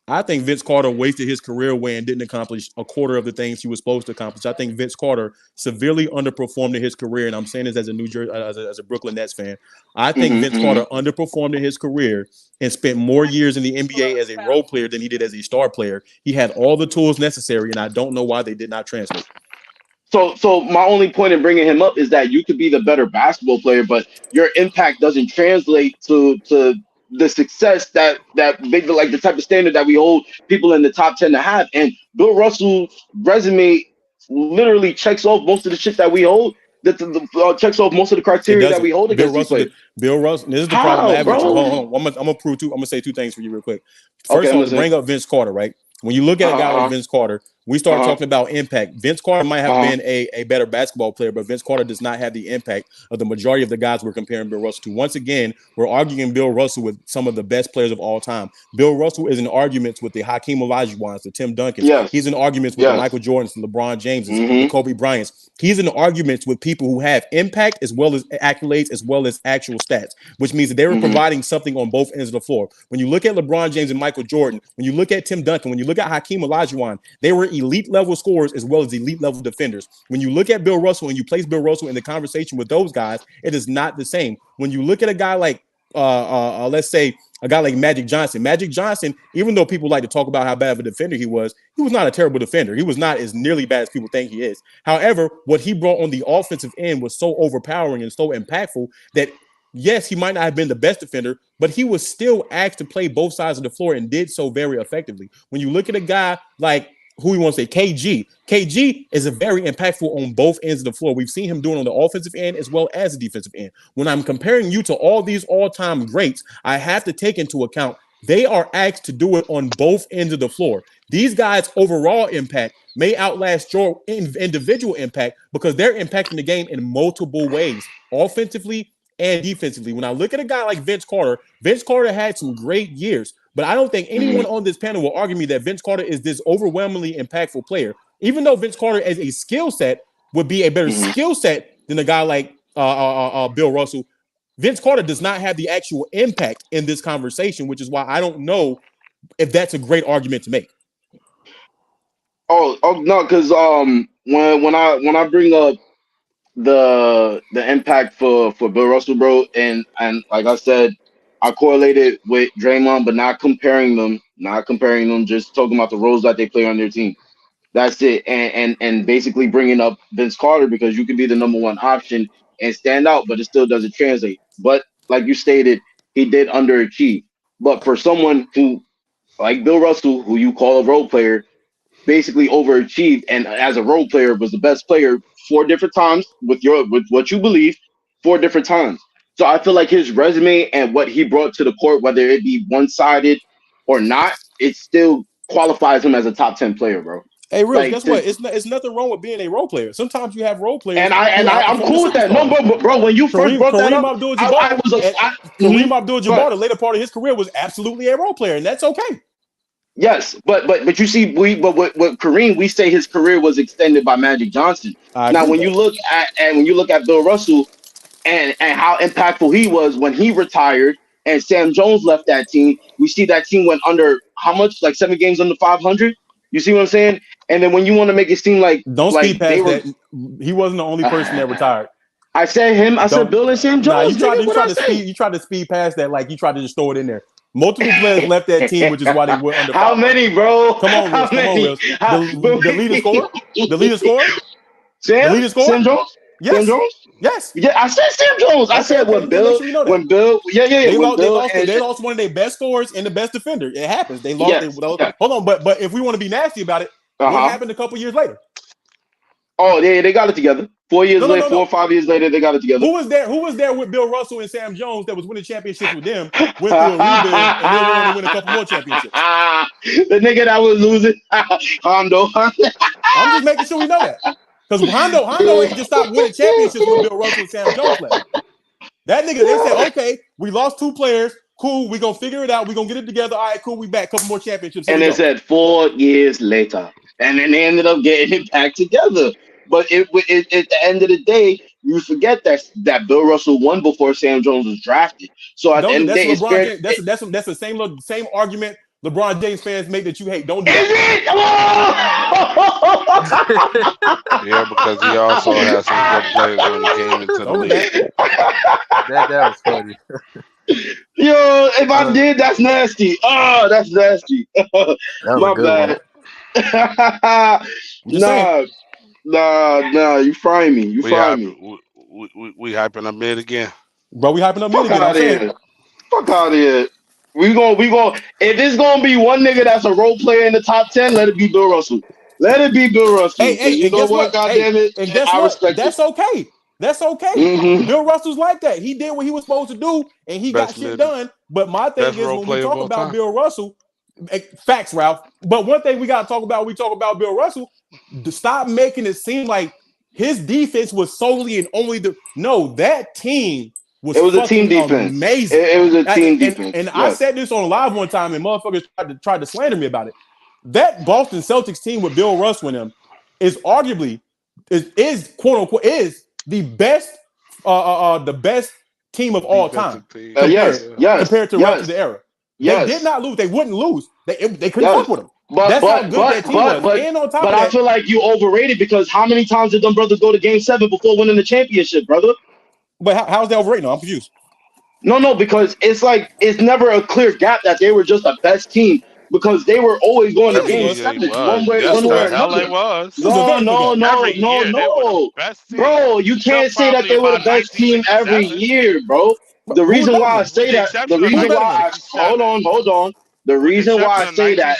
I think Vince Carter wasted his career away and didn't accomplish a quarter of the things he was supposed to accomplish. I think Vince Carter severely underperformed in his career, and I'm saying this as a New Jersey, as a Brooklyn Nets fan. I think Vince Mm-hmm. Carter underperformed in his career and spent more years in the NBA as a role player than he did as a star player. He had all the tools necessary, and I don't know why they did not translate. So my only point in bringing him up is that you could be the better basketball player, but your impact doesn't translate to the success that big, like the type of standard that we hold people in the top 10 to have. And Bill Russell's resume literally checks off most of the shit that we hold. That checks off most of the It criteria that doesn't. we hold Bill against these Russell. players. Bill Russell. This is the problem I How, have with you. bro? Hold on. I'm gonna prove two. I'm gonna say two things for you real quick. Okay, First I'm off, to listening. bring up Vince Carter, right? When you look at a guy like Vince Carter, we start talking about impact. Vince Carter might have Uh-huh. been a better basketball player, but Vince Carter does not have the impact of the majority of the guys we're comparing Bill Russell to. Once again, we're arguing Bill Russell with some of the best players of all time. Bill Russell is in arguments with the Hakeem Olajuwons, the Tim Duncans. Yes. He's in arguments with the Yes. Michael Jordans, the LeBron Jameses, the Mm-hmm. Kobe Bryants. He's in arguments with people who have impact as well as accolades as well as actual stats, which means that they were Mm-hmm. providing something on both ends of the floor. When you look at LeBron James and Michael Jordan, when you look at Tim Duncan, when you look at Hakeem Olajuwon, they were elite level scorers as well as elite level defenders. When you look at Bill Russell and you place Bill Russell in the conversation with those guys, it is not the same. When you look at a guy like let's say a guy like Magic Johnson. Magic Johnson, even though people like to talk about how bad of a defender he was not a terrible defender. He was not as nearly bad as people think he is. However, what he brought on the offensive end was so overpowering and so impactful that yes, he might not have been the best defender, but he was still asked to play both sides of the floor and did so very effectively. When you look at a guy like who we want to say KG. KG is a very impactful on both ends of the floor. We've seen him doing on the offensive end as well as the defensive end. When I'm comparing you to all these all-time greats, I have to take into account they are asked to do it on both ends of the floor. These guys' overall impact may outlast your individual impact because they're impacting the game in multiple ways, offensively and defensively. When I look at a guy like Vince Carter had some great years, but I don't think anyone on this panel will argue me that Vince Carter is this overwhelmingly impactful player. Even though Vince Carter as a skill set would be a better skill set than a guy like Bill Russell, Vince Carter does not have the actual impact in this conversation, which is why I don't know if that's a great argument to make. Oh no, because when I bring up the impact for Bill Russell, bro, and like I said, I correlated with Draymond, but not comparing them, just talking about the roles that they play on their team. That's it, and basically bringing up Vince Carter because you could be the number one option and stand out, but it still doesn't translate. But like you stated, he did underachieve. But for someone who like Bill Russell, who you call a role player, basically overachieved and as a role player was the best player 4 different times with what you believe 4 different times. So I feel like his resume and what he brought to the court, whether it be one-sided or not, it still qualifies him as a top 10 player, bro. Hey, Reels, Like guess what? It's nothing wrong with being a role player. Sometimes you have role players and who I'm outperform the cool with that. No, superstars. bro, when you first brought that Kareem up, I Abdul-Jabbar, was a Kareem Abdul-Jabbar, but the later part of his career was absolutely a role player, and that's okay. yes, but you see, with Kareem, we say his career was extended by Magic Johnson. I Now, agree with when you that. look at Bill Russell and how impactful he was when he retired and Sam Jones left that team, we see that team went under how much? Like 7 games under 500. You see what I'm saying? And then when you want to make it seem Don't speed like they past were, that. He wasn't the only person that retired. I said him. I said Don't. Bill and Sam Nah, Jones. Nigga, you what I tried to say? speed. You tried to speed past that, like you tried to just throw it in there. Multiple players left that team, which is why they went under How 500. many, bro? Come on, How Reels. Come on, many? Reels. The leading scorer. The leading scorer. The Sam? leading scorer. Sam Jones? Sam Yes. Jones? Yes. Yeah, I said Sam Jones. I Okay. said Okay. Just make sure you know that. They When lost. They Bill lost. and They lost one of their best scorers and the best defender. It happens. They lost. yes, Hold yeah, on, but if we want to be nasty about it, what uh-huh. happened a couple years later? Oh, they got it together. 4 years No, no, later, no, 4 or 5 years later, they got it together. Who was there? Who was there with Bill Russell and Sam Jones that was winning championships with them? Went through a rebuild and then went on to win a couple more championships. The nigga that was losing, Hondo. I'm just making sure we know that because Hondo ain't just stopped winning championships when Bill Russell and Sam Jones left. That nigga, they said, okay, we lost 2 players. Cool, we gonna figure it out. We gonna get it together. All right, cool. We back. Couple more championships. Here And we they go. said 4 years later, and then they ended up getting it back together. But at the end of the day, you forget that Bill Russell won before Sam Jones was drafted. So at the Don't end do of the that's day, it's LeBron fair. James. That's the same argument LeBron James fans make that you hate. Don't do Is that. it? Yeah, because he also had some good players when he came into the Don't do league. that. That was funny. Yo, if I did, that's nasty. Oh, that's nasty. That was a My good bad. I'm just saying. Nah. You frying me. You We frying hype, me. we hyping up mid again. Bro, we hyping up mid Fuck again. I'm out of saying. here. Fuck out of here. We going if it's gonna be one nigga that's a role player in the top 10, let it be Bill Russell. Let it be Bill Russell. Because Hey, you and know guess what? what? God Hey, damn it. and guess I what? respect it. That's okay. That's okay. Mm-hmm. Bill Russell's like that. He did what he was supposed to do, and he got Best shit mid, done. But my thing best is, role when we player of talk all about time. Bill Russell, Facts, Ralph. But one thing we got to talk about, we talk about Bill Russell. Stop making it seem like his defense was solely and only that team was It was a team fucking defense. amazing. It was a team And defense. I Yes. said this on live one time, and motherfuckers tried to slander me about it. That Boston Celtics team with Bill Russell in them is arguably is quote unquote is the best team of all time Defensive team. compared Yes. Yeah. Yes. compared to rest of the Yes. era. They did Yes. not lose. They wouldn't lose. They couldn't fuck Yes. with them. But That's how but good but that team but was. but And on top but of I that, feel like you overrated because how many times did them brothers go to Game 7 before winning the championship, brother? but how's that overrated? No, I'm confused. No, because it's like it's never a clear gap that they were just the best team because they were always going to Yes, it Game was. He 7 was. Yes, one it way or The was. hell they another. was. It was a No, very good no, gap. no, Every no, year they were the no. best team Bro, you until can't say that probably they were the about best team every 1967. year, bro. But The who was reason better than why I them? With say the that, the exception of Who's reason better why than them? I hold 1967. on, hold on. The With the reason why I exception of say that,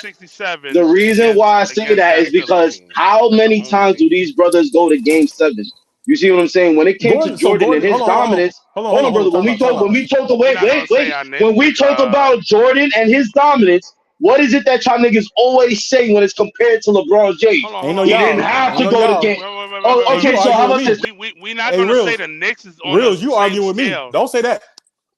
the 1967 reason why I say against that that is Philly because team. how That's the many only times do team. these brothers go to Game 7? You see what I'm saying? When it came to Jordan and his Hold on. dominance, hold on, brother. Time out. When we talk, We're wait, not gonna wait, say wait. our Knicks When we talk because about Jordan and his dominance, what is it that y'all niggas always say when it's compared to LeBron hold James? on, Ain't hold no on, He hold on, didn't y'all. hold on, have Ain't to no hold go to on. game. y'all. Oh, Hey, okay. you So how arguing with about me? this? We not Hey, gonna say Reels. the Knicks is Reels, the you same arguing with me. scale. Don't say that.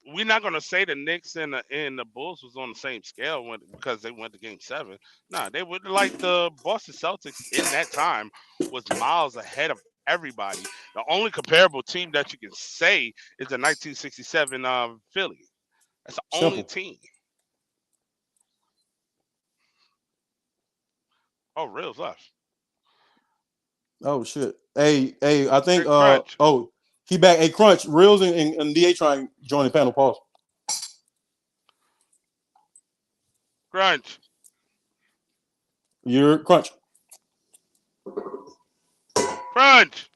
We're not gonna say the Knicks and the Bulls was on the same scale because they went to Game 7. Nah, they would like the Boston Celtics in that time was miles ahead of everybody. The only comparable team that you can say is the 1967 Philly. That's the only Simple. team. Oh, Reals left. Oh shit. Hey, I think Hey, Crunch. he back. Hey, Crunch, Reels and DA trying to join the panel. Pause. Crunch. You're Crunch. Crunch.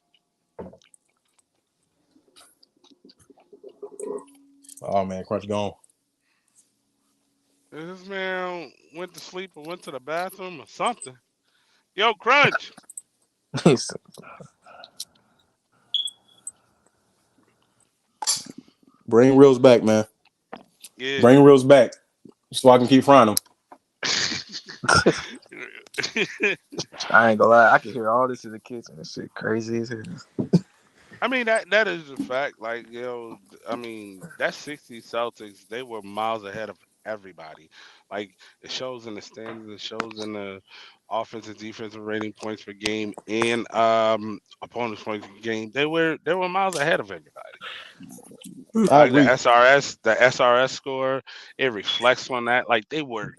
Oh man, Crunch gone. This man went to sleep or went to the bathroom or something. Yo, Crunch. Bring Reels back, man. Yeah. Bring Reels back so I can keep frying them. I ain't gonna lie, I can hear all this in the kitchen. This shit crazy as hell. I mean that is a fact. Like I mean that '60s Celtics, they were miles ahead of everybody. Like it shows in the standings, it shows in the offensive defensive rating points per game and opponents points per game. They were miles ahead of everybody. I Like the agree. SRS score, it reflects on that. Like they were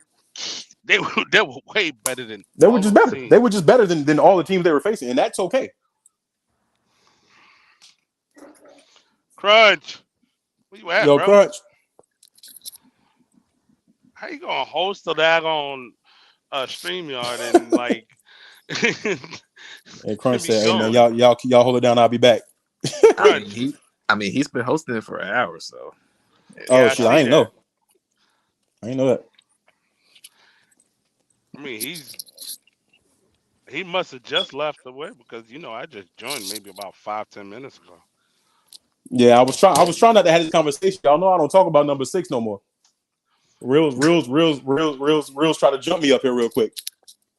way better than They were all just those better. They teams. were just better than all the teams they were facing, and that's okay. Crunch, where you at, Yo, bro? Crunch. How you gonna host a daggone StreamYard and like And Crunch be said, "Hey man, gone. y'all hold it down. I'll be back." I mean, Crunch. he's been hosting it for an hour, so Oh Yeah, I shit, I see ain't that. know. I ain't know that. I mean, he must have just left away because I just joined maybe about 5-10 minutes ago. Yeah, I was trying not to have this conversation. Y'all know I don't talk about number 6 no more. Reels try to jump me up here real quick.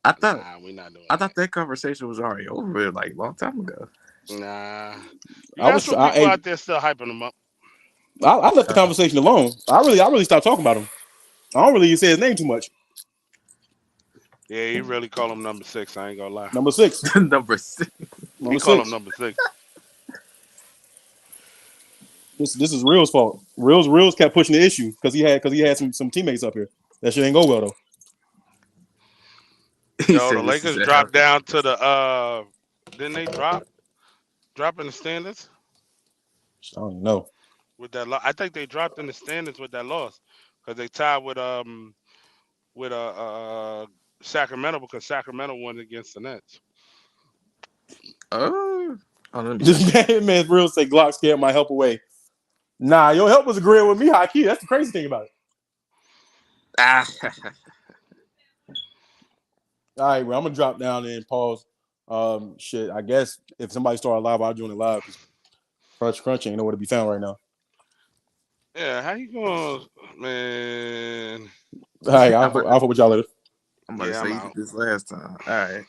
I thought Nah, we not doing I thought that. that conversation was already over like a long time ago. Nah, you I got was some try people I, out there still hyping him up. I left the conversation alone. I really stopped talking about him. I don't really say his name too much. Yeah, he really call him number 6. I ain't gonna lie. Number 6. Number 6. He Number call him 6. number 6. This is Reels' fault. Reels kept pushing the issue because he had some teammates up here. That shit ain't go well though. He Yo, the said this is Lakers a dropped down to the didn't they drop in the standings I don't know. with that I think they dropped in the standings with that loss because they tied with Sacramento because Sacramento won against the Nets. oh, let me This see. man Reels say Glock scared my help away. Nah, your help was agreeing with me, high key. That's the crazy thing about it. Ah, All right, well, I'm gonna drop down and pause. Shit. I guess if somebody started live, I'll join it live because Crunch ain't nowhere to be found right now. Yeah, how you going, man? All right, I'm about I'll to, fuck with y'all later. I'm about to Yeah, say I'm you did out. this last time. All right.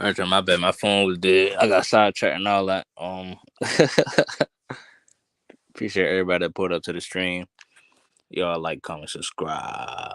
Alright, my bad. My phone was dead. I got sidetracked and all that. Appreciate everybody that pulled up to the stream. Y'all like, comment, subscribe.